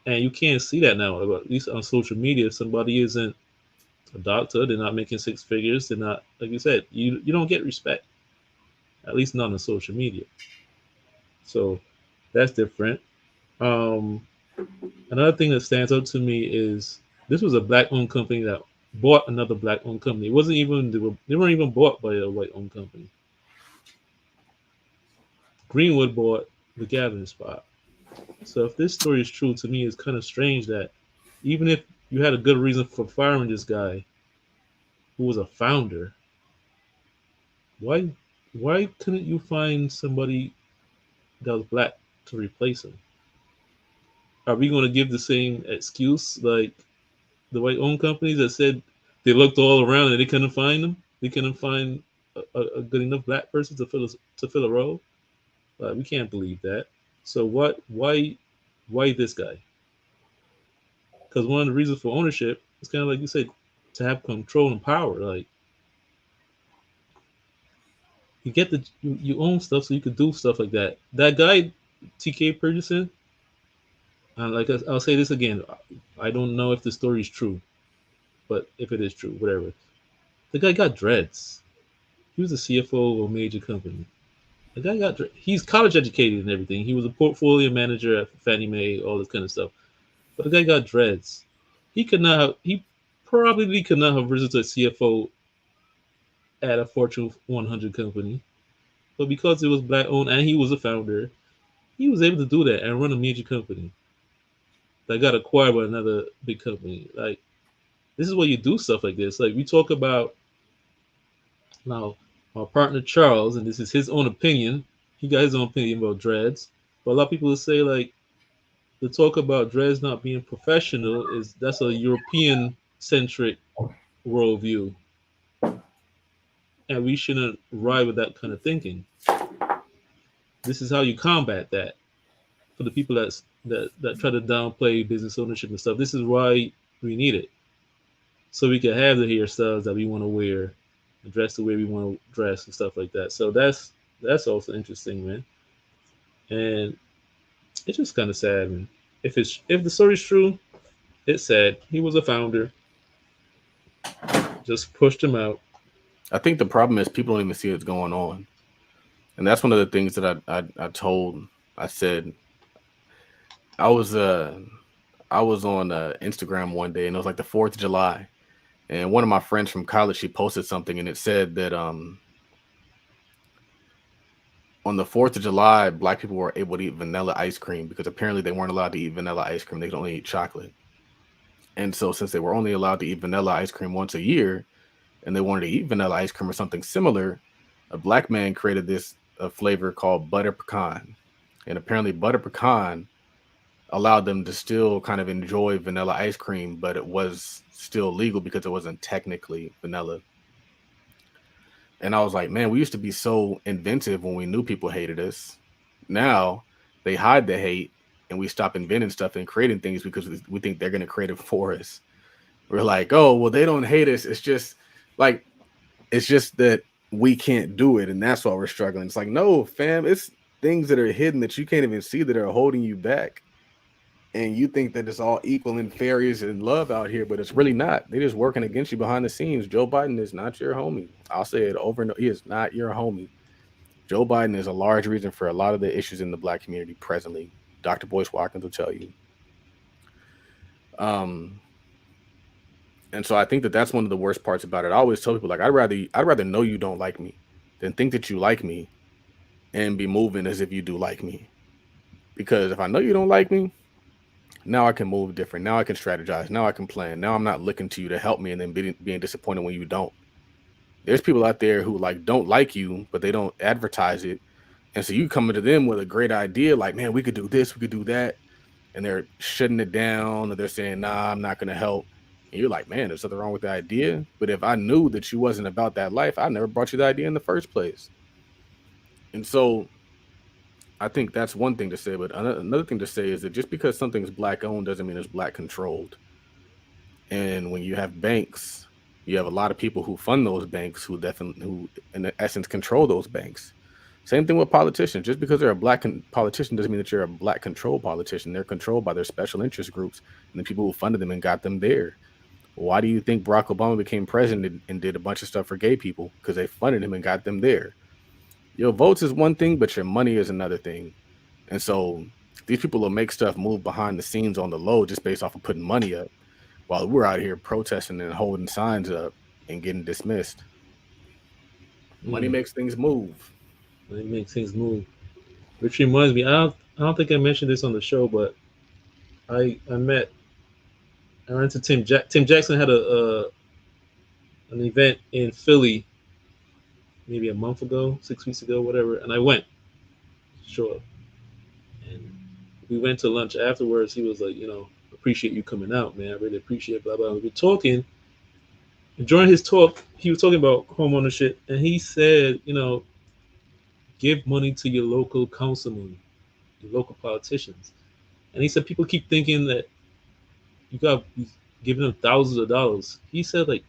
And you can't see that now, at least on social media. If somebody isn't a doctor, they're not making six figures, they're not, like you said, you don't get respect, at least not on social media. So that's different. Um, Another thing that stands out to me is this was a black-owned company that bought another black-owned company. It wasn't even they weren't even bought by a white-owned company. Greenwood bought the gathering spot. So if this story is true, to me, it's kind of strange that even if you had a good reason for firing this guy, who was a founder, why couldn't you find somebody that was black to replace him? Are we going to give the same excuse like the white-owned companies that said they looked all around and they couldn't find them? They couldn't find a good enough black person to fill a role. We can't believe that. So what? Why this guy? Because one of the reasons for ownership is kind of like you said, to have control and power. Like you own stuff, so you could do stuff like that. That guy, TK Purchasing, like I'll say this again, I don't know if the story is true, but if it is true, whatever. The guy got dreads. He was a CFO of a major company. The guy he's college educated and everything. He was a portfolio manager at Fannie Mae, all this kind of stuff. But the guy got dreads. He probably could not have risen to a CFO at a Fortune 100 company. But because it was black owned and he was a founder, he was able to do that and run a major company that got acquired by another big company. Like, this is why you do stuff like this. Like, we talk about now my partner Charles, and this is his own opinion. He got his own opinion about dreads. But a lot of people will say, like, the talk about dreads not being professional that's a European centric worldview. And we shouldn't ride with that kind of thinking. This is how you combat that. For the people that try to downplay business ownership and stuff, this is why we need it. So we can have the hairstyles that we want to wear, and dress the way we want to dress and stuff like that. So that's also interesting, man. And it's just kind of sad, man. If the story's true, it's sad. He was a founder. Just pushed him out. I think the problem is people don't even see what's going on. And that's one of the things that I said, I was on Instagram one day, and it was like the 4th of July. And one of my friends from college, she posted something, and it said that on the 4th of July, black people were able to eat vanilla ice cream because apparently they weren't allowed to eat vanilla ice cream. They could only eat chocolate. And so since they were only allowed to eat vanilla ice cream once a year, and they wanted to eat vanilla ice cream or something similar, a black man created this flavor called butter pecan. And apparently butter pecan allowed them to still kind of enjoy vanilla ice cream, but it was still legal because it wasn't technically vanilla. And I was like, man, we used to be so inventive when we knew people hated us. Now they hide the hate and we stop inventing stuff and creating things because we think they're going to create it for us. We're like, oh, well, they don't hate us. It's just that we can't do it, and that's why we're struggling. It's like, no, fam, it's things that are hidden that you can't even see that are holding you back. And you think that it's all equal and fair and love out here, but it's really not. They're just working against you behind the scenes. Joe Biden is not your homie. I'll say it over and over. He is not your homie. Joe Biden is a large reason for a lot of the issues in the Black community presently. Dr. Boyce Watkins will tell you. And so I think that that's one of the worst parts about it. I always tell people, like, I'd rather know you don't like me than think that you like me and be moving as if you do like me. Because if I know you don't like me, now I can move different. Now I can strategize. Now I can plan. Now I'm not looking to you to help me and then being disappointed when you don't. There's people out there who like don't like you, but they don't advertise it. And so you come to them with a great idea, like, man, we could do this, we could do that. And they're shutting it down, or they're saying, nah, I'm not going to help. And you're like, man, there's something wrong with the idea. But if I knew that you wasn't about that life, I never brought you the idea in the first place. And so I think that's one thing to say. But another thing to say is that just because something's Black owned doesn't mean it's Black controlled. And when you have banks, you have a lot of people who fund those banks who in essence control those banks. Same thing with politicians. Just because they're a Black politician doesn't mean that you're a Black controlled politician. They're controlled by their special interest groups and the people who funded them and got them there. Why do you think Barack Obama became president and did a bunch of stuff for gay people? Because they funded him and got them there. Your votes is one thing, but your money is another thing. And so these people will make stuff move behind the scenes on the low just based off of putting money up, while we're out here protesting and holding signs up and getting dismissed. Money makes things move. Money makes things move. Which reminds me, I don't think I mentioned this on the show, but I ran into Tim Jackson had an event in Philly maybe a month ago, 6 weeks ago, whatever, and I went. Sure. And we went to lunch afterwards. He was like, appreciate you coming out, man. I really appreciate it, blah, blah. We were talking. And during his talk, he was talking about home ownership, and he said, give money to your local councilman, your local politicians. And he said people keep thinking that you got giving them thousands of dollars. He said like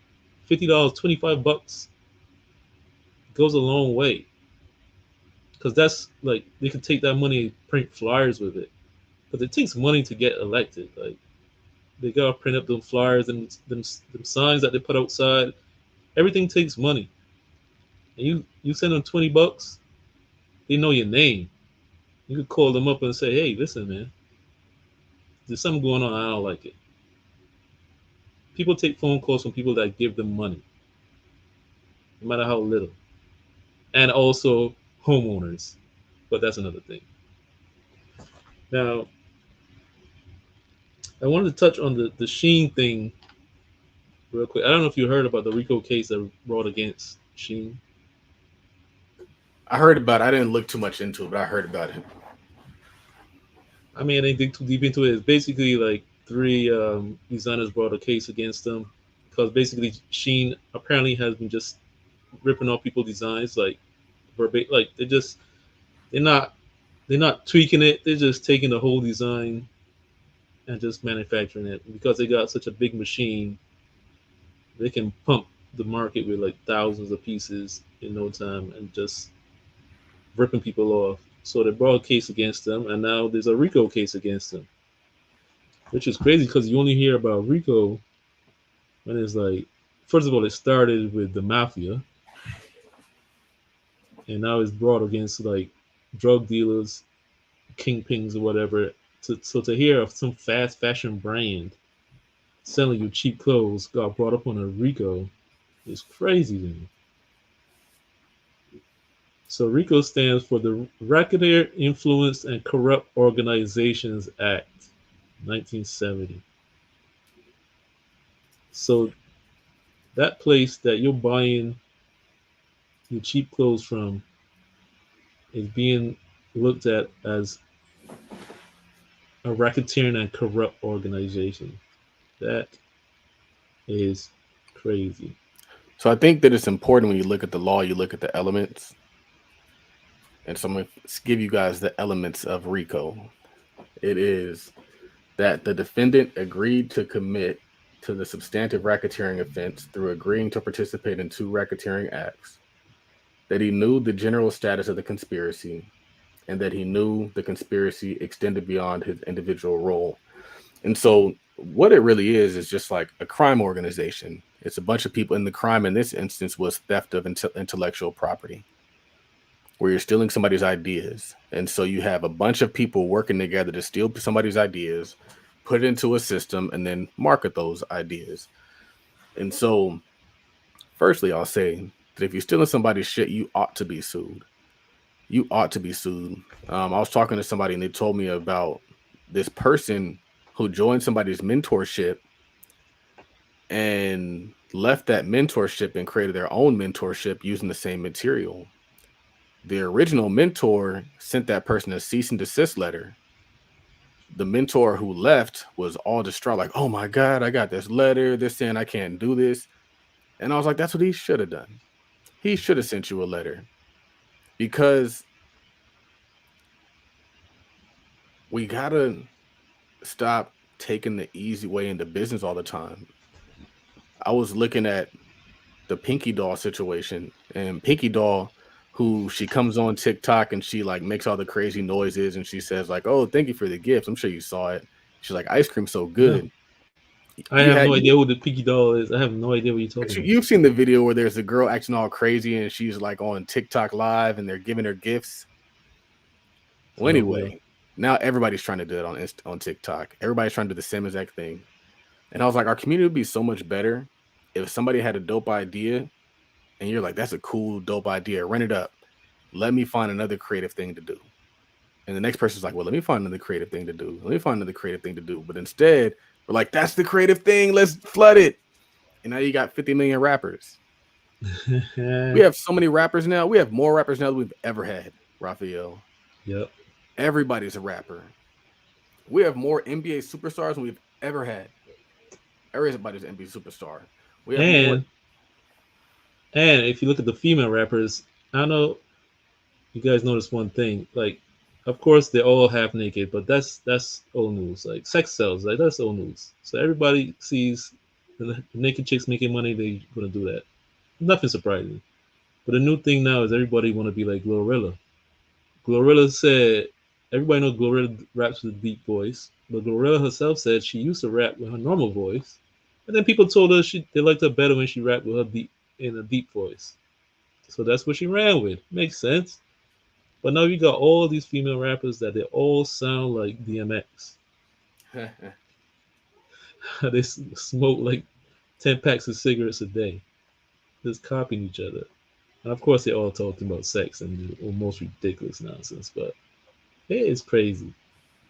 $50, $25 goes a long way. Because that's like they can take that money and print flyers with it. Because it takes money to get elected. Like they gotta print up them flyers and them signs that they put outside. Everything takes money. And you send them $20, they know your name. You could call them up and say, hey, listen, man, there's something going on, I don't like it. People take phone calls from people that give them money, no matter how little. And also homeowners. But that's another thing. Now, I wanted to touch on the Shein thing real quick. I don't know if you heard about the RICO case that brought against Shein. I heard about it. I didn't look too much into it, but I heard about it. I mean, I didn't dig too deep into it. It's basically like 3 designers brought a case against them because basically Shein apparently has been just ripping off people's designs, like verbatim. Like they're not tweaking it. They're just taking the whole design and just manufacturing it. Because they got such a big machine, they can pump the market with like thousands of pieces in no time and just ripping people off. So they brought a case against them, and now there's a RICO case against them, which is crazy because you only hear about RICO when it's like, first of all, it started with the mafia, and now it's brought against like drug dealers, kingpins, or whatever. So to hear of some fast fashion brand selling you cheap clothes got brought up on a RICO is crazy to me. So RICO stands for the Racketeer Influenced and Corrupt Organizations Act, 1970. So that place that you're buying your cheap clothes from is being looked at as a racketeering and corrupt organization. That is crazy. So I think that it's important when you look at the law, you look at the elements. And so I'm going to give you guys the elements of RICO. It is that the defendant agreed to commit to the substantive racketeering offense through agreeing to participate in two racketeering acts, that he knew the general status of the conspiracy, and that he knew the conspiracy extended beyond his individual role. And so, what it really is just like a crime organization. It's a bunch of people, and the crime in this instance was theft of intellectual property, where you're stealing somebody's ideas. And so, you have a bunch of people working together to steal somebody's ideas, put it into a system, and then market those ideas. And so, firstly, I'll say that if you're stealing somebody's shit, you ought to be sued. You ought to be sued. I was talking to somebody and they told me about this person who joined somebody's mentorship and left that mentorship and created their own mentorship using the same material. The original mentor sent that person a cease and desist letter. The mentor who left was all distraught, like, oh my God, I got this letter, this saying I can't do this. And I was like, that's what he should have done. He should have sent you a letter, because we gotta stop taking the easy way into business all the time. I was looking at the Pinky Doll situation, and Pinky Doll, who she comes on TikTok and she like makes all the crazy noises and she says like, oh, thank you for the gift. I'm sure you saw it. She's like, ice cream's so good. I have no idea who the Pinky Doll is. I have no idea what you're talking about. You've seen the video where there's a girl acting all crazy and she's like on TikTok live and they're giving her gifts. Well, anyway, now everybody's trying to do it on TikTok. Everybody's trying to do the same exact thing. And I was like, our community would be so much better if somebody had a dope idea and you're like, that's a cool, dope idea. Run it up. Let me find another creative thing to do. And the next person's like, well, let me find another creative thing to do. Let me find another creative thing to do. But instead, we're like, that's the creative thing. Let's flood it. And now you got 50 million rappers. We have so many rappers now. We have more rappers now than we've ever had, Raphael. Yep. Everybody's a rapper. We have more NBA superstars than we've ever had. Everybody's an NBA superstar. We have more. And if you look at the female rappers, I don't know, you guys notice one thing. Like, of course, they're all half naked, but that's old news. Like, sex sells. Like, that's old news. So everybody sees the naked chicks making money, they're going to do that. Nothing surprising. But the new thing now is everybody want to be like Glorilla. Glorilla said, everybody knows Glorilla raps with a deep voice, but Glorilla herself said she used to rap with her normal voice. And then people told her they liked her better when she rapped with her in a deep voice. So that's what she ran with. Makes sense. But now you got all these female rappers that they all sound like DMX. They smoke like 10 packs of cigarettes a day. Just copying each other. And of course, they all talking about sex and the most ridiculous nonsense. But it is crazy.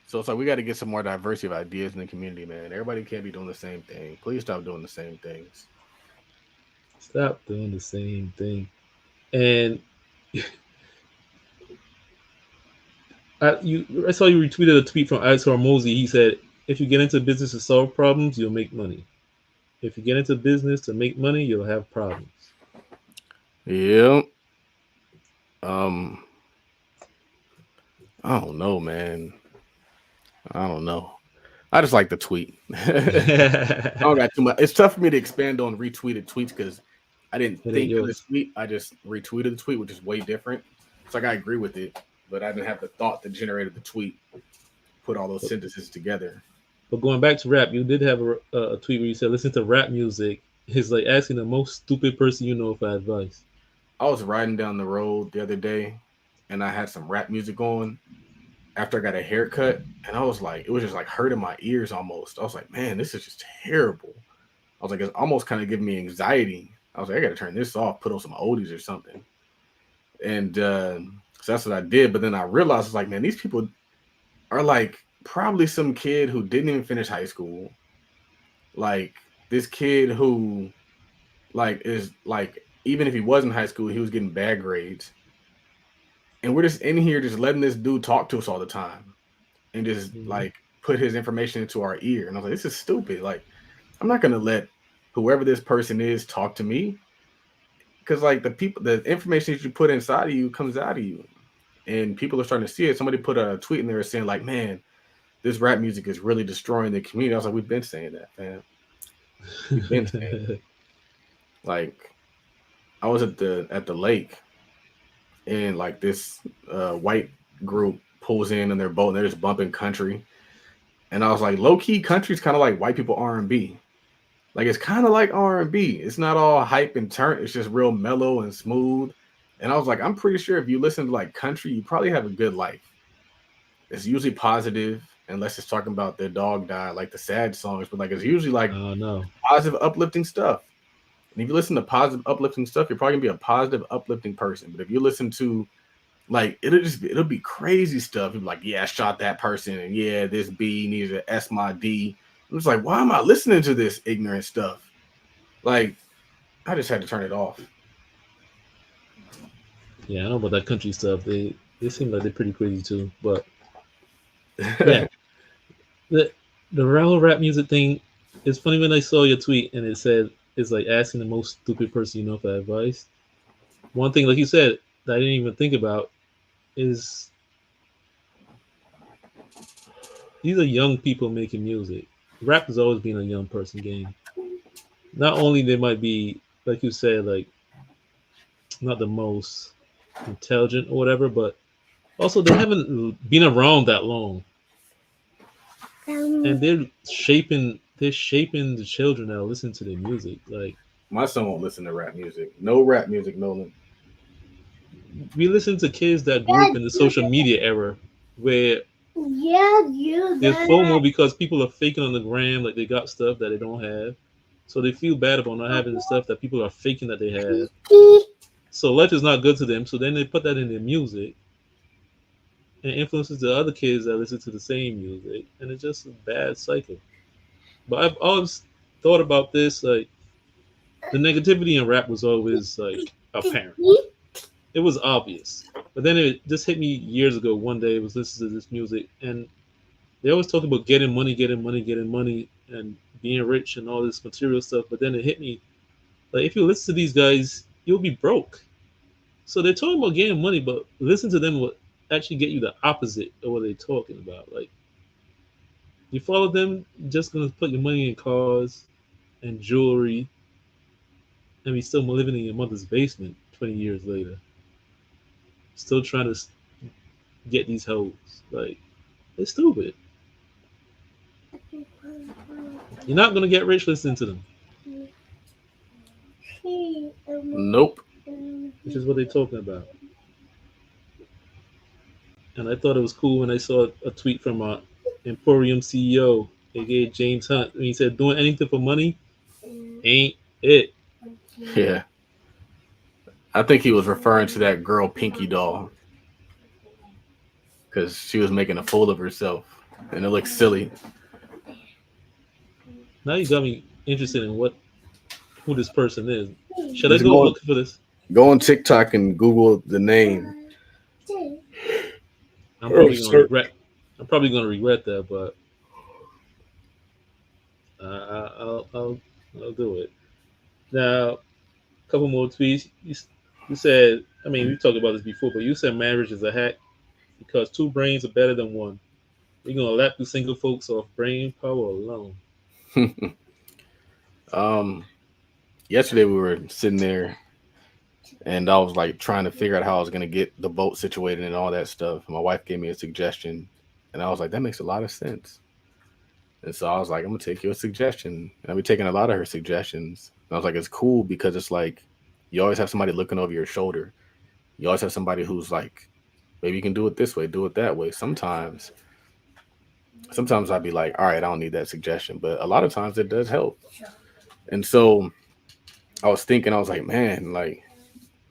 So it's like we got to get some more diversity of ideas in the community, man. Everybody can't be doing the same thing. Please stop doing the same things. Stop doing the same thing. And I saw you retweeted a tweet from Alex Hormozy. He said, if you get into business to solve problems, you'll make money. If you get into business to make money, you'll have problems. Yeah. I don't know, man. I don't know. I just like the tweet. I don't got too much. It's tough for me to expand on retweeted tweets because I didn't think of the tweet. I just retweeted the tweet, which is way different. It's like I agree with it, but I didn't have the thought that generated the tweet, put all those sentences together. But going back to rap, you did have a tweet where you said, listen to rap music is like asking the most stupid person you know for advice. I was riding down the road the other day and I had some rap music on after I got a haircut. And I was like, it was just like hurting my ears almost. I was like, man, this is just terrible. I was like, it's almost kind of giving me anxiety. I was like, I got to turn this off, put on some oldies or something. And so that's what I did. But then I realized, like, man, these people are like probably some kid who didn't even finish high school. Like this kid who like is like, even if he was in high school, he was getting bad grades. And we're just in here just letting this dude talk to us all the time and just like put his information into our ear. And I was like, this is stupid. Like, I'm not going to let whoever this person is talk to me. Because like the information that you put inside of you comes out of you. And people are starting to see it. Somebody put a tweet in there saying like, man, this rap music is really destroying the community. I was like, we've been saying that, man. We've been saying it. Like, I was at the lake, and like this white group pulls in their boat, and they're just bumping country. And I was like, low key, country's kind of like white people R&B. Like, it's kind of like R&B. It's not all hype and turn. It's just real mellow and smooth. And I was like, I'm pretty sure if you listen to like country, you probably have a good life. It's usually positive, unless it's talking about their dog died, like the sad songs. But like, it's usually like positive, uplifting stuff. And if you listen to positive, uplifting stuff, you're probably gonna be a positive, uplifting person. But if you listen to like, it'll be crazy stuff. You'll be like, yeah, I shot that person, and yeah, this B needs to S my D. I'm just like, why am I listening to this ignorant stuff? Like, I just had to turn it off. Yeah, I know about that country stuff. They seem like they're pretty crazy too. But yeah, the real rap music thing. It's funny when I saw your tweet and it said it's like asking the most stupid person you know for advice. One thing, like you said, that I didn't even think about is these are young people making music. Rap has always been a young person game. Not only they might be, like you said, like not the most intelligent or whatever, but also they haven't been around that long. And they're shaping the children that listen to their music. Like, my son won't listen to rap music. No rap music, Nolan. We listen to kids that grew up in the social media era where there's FOMO because people are faking on the gram like they got stuff that they don't have. So they feel bad about not having the stuff that people are faking that they have. So life is not good to them. So then they put that in their music and influences the other kids that listen to the same music. And it's just a bad cycle. But I've always thought about this, like the negativity in rap was always like apparent. It was obvious. But then it just hit me years ago. One day I was listening to this music and they always talk about getting money, and being rich and all this material stuff. But then it hit me, like, if you listen to these guys, you'll be broke. So they're talking about getting money, but listen to them will actually get you the opposite of what they're talking about. Like, you follow them, you're just gonna put your money in cars and jewelry, and be still living in your mother's basement 20 years later. Still trying to get these hoes. Like, it's stupid. You're not gonna get rich listening to them. Nope. Which is what they're talking about. And I thought it was cool when I saw a tweet from Emporium CEO, aka James Hunt, and he said, "Doing anything for money ain't it." Yeah. I think he was referring to that girl Pinky Doll because she was making a fool of herself, and it looks silly. Now you got me interested in who this person is. Should I go look for this? Go on TikTok and Google the name. I'm probably gonna regret that, but I'll do it. Now, a couple more tweets. You said, I mean, we talked about this before, but you said marriage is a hack because two brains are better than one. We're gonna lap the single folks off brain power alone. Yesterday we were sitting there and I was like trying to figure out how I was gonna get the boat situated and all that stuff. My wife gave me a suggestion and I was like, that makes a lot of sense. And so I was like, I'm gonna take your suggestion. And I've been taking a lot of her suggestions. And I was like, it's cool because it's like you always have somebody looking over your shoulder. You always have somebody who's like, maybe you can do it this way, do it that way. Sometimes I'd be like, all right, I don't need that suggestion. But a lot of times it does help. And so I was thinking, I was like, man, like,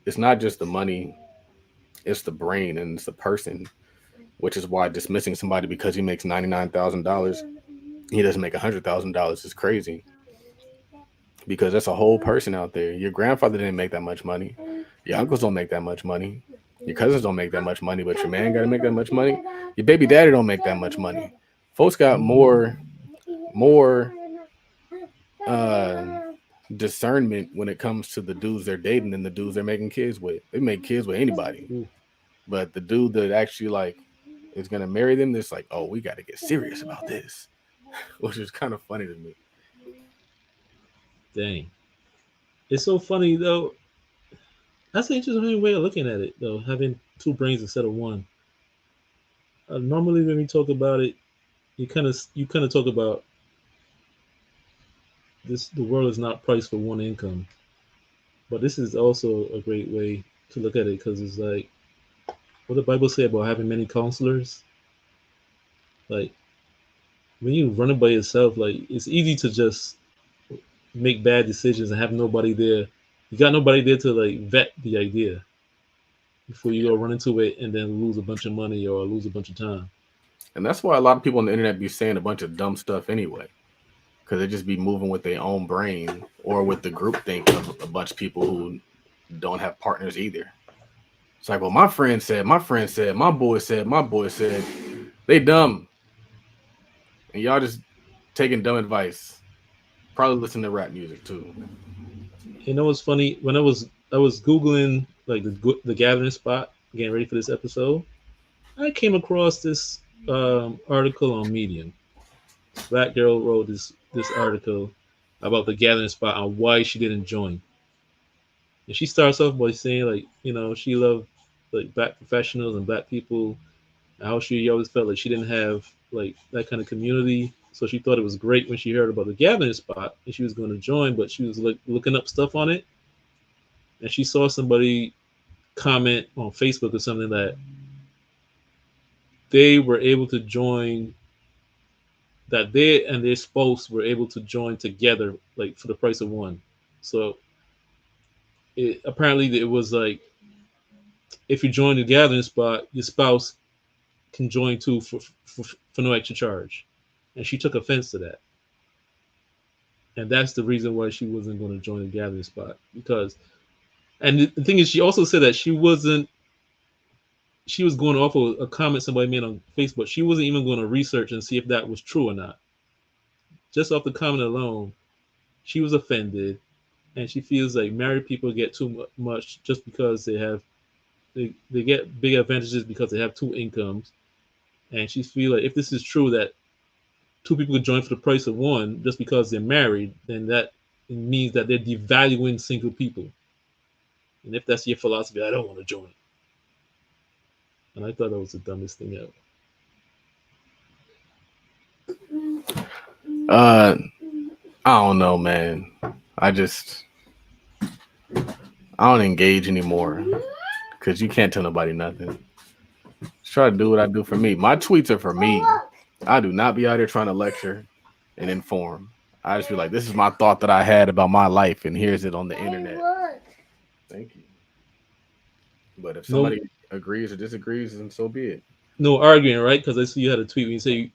it's not just the money, it's the brain and it's the person, which is why dismissing somebody because he makes $99,000, he doesn't make $100,000 is crazy. Because that's a whole person out there. Your grandfather didn't make that much money. Your uncles don't make that much money. Your cousins don't make that much money, but your man got to make that much money. Your baby daddy don't make that much money. Folks got more discernment when it comes to the dudes they're dating than the dudes they're making kids with. They make kids with anybody. But the dude that actually like is gonna marry them, it's like, oh, we got to get serious about this, which is kind of funny to me. Dang. It's so funny though. That's an interesting way of looking at it, though. Having two brains instead of one. Normally, when we talk about it, you kind of talk about this. The world is not priced for one income, but this is also a great way to look at it because it's like what the Bible say about having many counselors. Like when you run it by yourself, like it's easy to just make bad decisions and have nobody there. You got nobody there to like vet the idea before you go run into it and then lose a bunch of money or lose a bunch of time. And that's why a lot of people on the internet be saying a bunch of dumb stuff anyway, because they just be moving with their own brain or with the group think of a bunch of people who don't have partners either. It's like, well, my friend said, my boy said, my boy said. They dumb. And y'all just taking dumb advice. Probably listen to rap music too. You know what's funny? When I was googling like the gathering spot, getting ready for this episode, I came across this article on Medium. Black girl wrote this article about the gathering spot and why she didn't join. And she starts off by saying like, she loved like black professionals and black people, and how she always felt like she didn't have like that kind of community. So she thought it was great when she heard about the gathering spot and she was going to join, but she was like looking up stuff on it, and she saw somebody comment on Facebook or something that they were able to join, that they and their spouse were able to join together like for the price of one. So apparently it was like if you join the gathering spot, your spouse can join too for no extra charge. And she took offense to that. And that's the reason why she wasn't going to join the gathering spot. And the thing is, she also said that she was going off of a comment somebody made on Facebook. She wasn't even going to research and see if that was true or not. Just off the comment alone, she was offended. And she feels like married people get too much just because they get big advantages because they have two incomes. And she feels like if this is true that two people could join for the price of one just because they're married, then that means that they're devaluing single people. And if that's your philosophy, I don't want to join. And I thought that was the dumbest thing ever. I don't know, man. I don't engage anymore because you can't tell nobody nothing. Just try to do what I do for me. My tweets are for me. I do not be out here trying to lecture and inform. I just be like, this is my thought that I had about my life, and here's it on the internet. Thank you. But if somebody agrees or disagrees, then so be it. No arguing, right? Because I see you had a tweet when you say,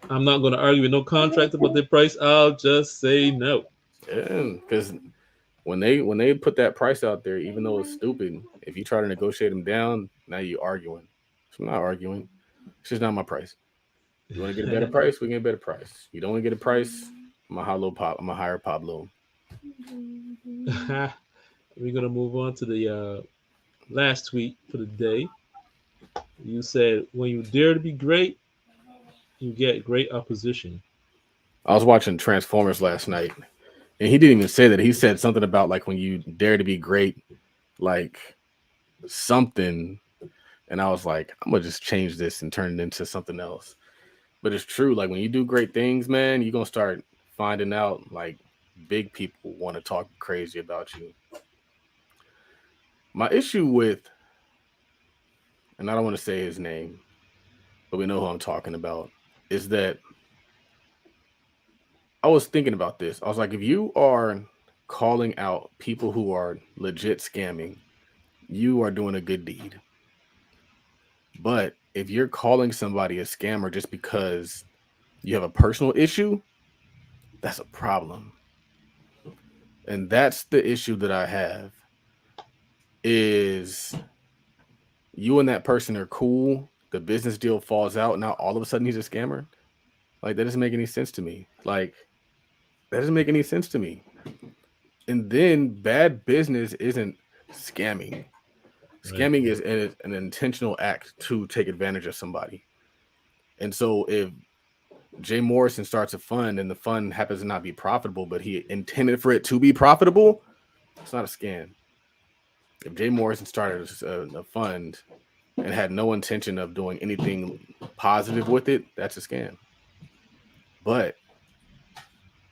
I'm not going to argue with no contractor about their price. I'll just say no. Yeah, because when they put that price out there, even though it's stupid, if you try to negotiate them down, now you're arguing. So I'm not arguing. It's just not my price. You want to get a better price? We get a better price. You don't want to get a price? I'm a higher Pablo. We're going to move on to the last tweet for the day. You said, when you dare to be great, you get great opposition. I was watching Transformers last night, and he didn't even say that. He said something about like when you dare to be great, like something. And I was like, I'm gonna just change this and turn it into something else. But it's true. Like when you do great things, man, you're gonna start finding out like big people want to talk crazy about you. My issue with, and I don't want to say his name, but we know who I'm talking about, is that I was thinking about this. I was like, if you are calling out people who are legit scamming, you are doing a good deed. But if you're calling somebody a scammer just because you have a personal issue, that's a problem. And that's the issue that I have, is you and that person are cool. The business deal falls out. Now all of a sudden he's a scammer. Like that doesn't make any sense to me. Like that doesn't make any sense to me. And then bad business isn't scamming. Scamming is an intentional act to take advantage of somebody. And so if Jay Morrison starts a fund and the fund happens to not be profitable, but he intended for it to be profitable, it's not a scam. If Jay Morrison started a fund and had no intention of doing anything positive with it, that's a scam. But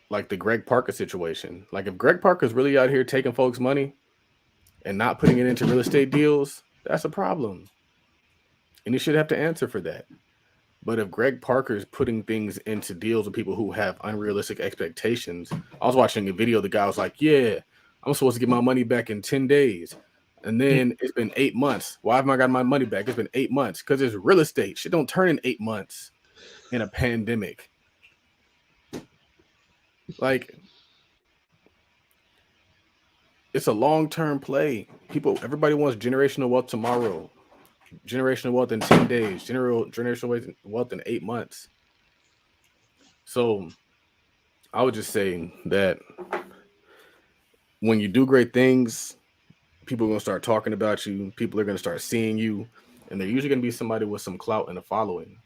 like the Greg Parker situation, like if Greg Parker's really out here taking folks' money and not putting it into real estate deals, that's a problem. And he should have to answer for that. But if Greg Parker's putting things into deals with people who have unrealistic expectations, I was watching a video, the guy was like, yeah, I'm supposed to get my money back in 10 days. And then it's been 8 months. Why haven't I got my money back? It's been 8 months because it's real estate. Shit don't turn in 8 months in a pandemic. Like, it's a long-term play. Everybody wants generational wealth tomorrow. Generational wealth in 10 days, generational wealth in 8 months. So I would just say that when you do great things, people are going to start talking about you. People are going to start seeing you. And they're usually going to be somebody with some clout and a following.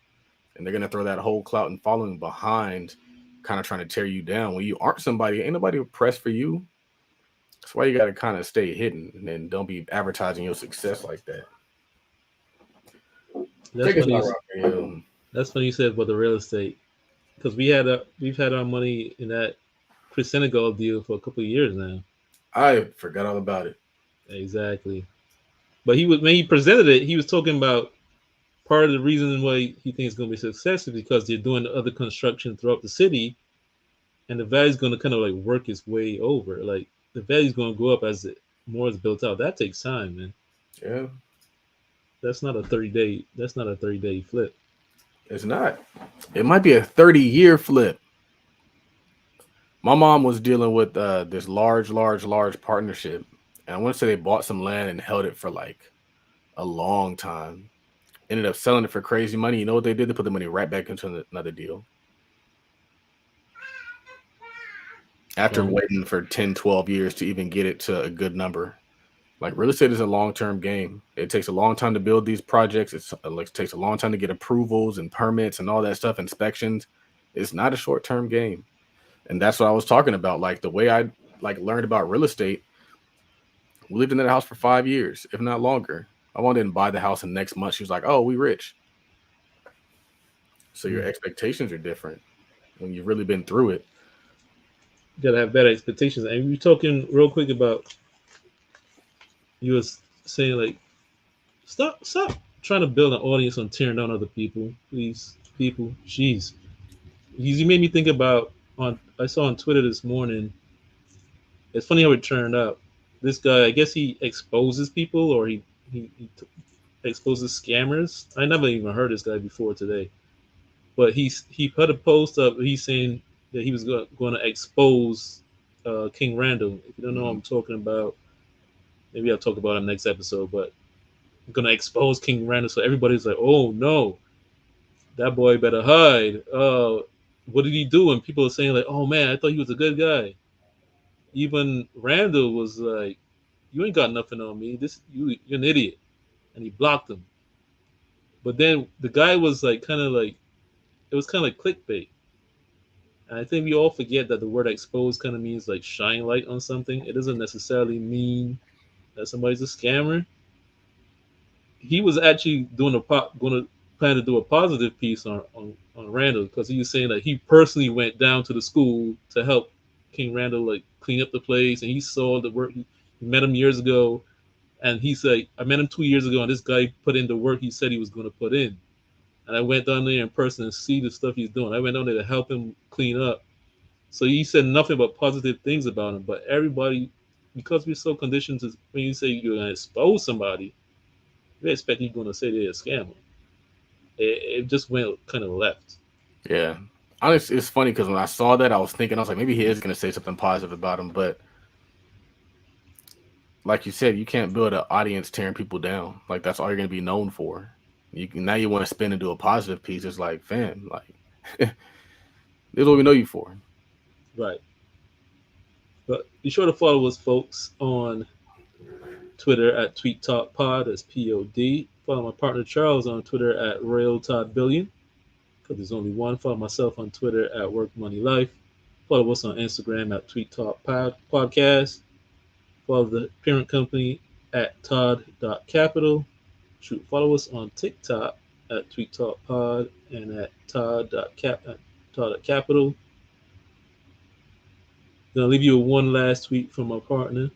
And they're going to throw that whole clout and following behind, kind of trying to tear you down. When you aren't somebody, ain't nobody pressed for you. That's why you got to kind of stay hidden and don't be advertising your success like that. That's funny you said about the real estate, because we've had our money in that Chris Senegal deal for a couple of years now. I forgot all about it. Exactly, but when he presented it, he was talking about part of the reason why he thinks it's going to be successful because they're doing other construction throughout the city, and the value is going to kind of like work its way over. Like the value is going to go up as more is built out. That takes time, man. Yeah. That's not a 30-day flip. It's not. It might be a 30-year flip. My mom was dealing with this large partnership. And I want to say they bought some land and held it for like a long time. Ended up selling it for crazy money. You know what they did? They put the money right back into another deal. After waiting for 10, 12 years to even get it to a good number. Like real estate is a long-term game. It takes a long time to build these projects. It takes a long time to get approvals and permits and all that stuff, inspections. It's not a short-term game. And that's what I was talking about. Like the way I learned about real estate, we lived in that house for 5 years, if not longer. My mom didn't buy the house and next month she was like, oh, we rich. So your expectations are different when you've really been through it. You gotta have better expectations. And we're talking real quick about, you was saying like, stop trying to build an audience on tearing down other people, please. People, jeez. You made me think about, I saw on Twitter this morning, it's funny how it turned out. This guy, I guess he exposes people, or he exposes scammers. I never even heard this guy before today, but he put a post up. He's saying that he was going to expose King Randall. If you don't know what I'm talking about, maybe I'll talk about him next episode. But I'm going to expose King Randall, so everybody's like, "Oh no, that boy better hide." What did he do? And people are saying like, "Oh man, I thought he was a good guy." Even Randall was like, "You ain't got nothing on me. You're an idiot," and he blocked him. But then the guy was like, it was kind of like clickbait. And I think we all forget that the word expose kind of means like shine light on something. It doesn't necessarily mean that somebody's a scammer. He was actually going to plan to do a positive piece on Randall, because he was saying that he personally went down to the school to help King Randall like clean up the place, and he saw the work. He met him years ago, and he said, I met him 2 years ago, and this guy put in the work he said he was going to put in. And I went down there in person and see the stuff he's doing. I went down there to help him clean up. So he said nothing but positive things about him. But everybody, because we're so conditioned to, when you say you're going to expose somebody, we expect you're going to say they're a scammer. It just went kind of left. Yeah. Honestly, it's funny because when I saw that, I was like, maybe he is going to say something positive about him. But like you said, you can't build an audience tearing people down. Like that's all you're going to be known for. Now you want to spin and do a positive piece. It's like, fam, like this is what we know you for. Right. But be sure to follow us, folks, on Twitter at Tweet Talk Pod, that's POD. Follow my partner Charles on Twitter at Royal Todd Billion, because there's only one. Follow myself on Twitter at Work Money Life. Follow us on Instagram at Tweet Talk Podcast. Follow the parent company at Todd Capital. Follow us on TikTok at Tweet Talk Pod and at Todd Capital. Gonna leave you with one last tweet from my partner.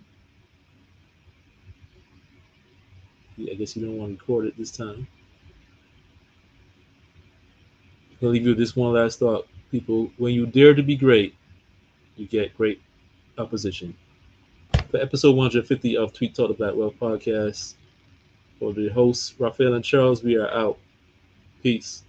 I guess you don't want to record it this time. I'll leave you with this one last thought. People, when you dare to be great, you get great opposition. For episode 150 of Tweet Talk the Black Wealth Podcast, for the hosts, Raphael and Charles, we are out. Peace.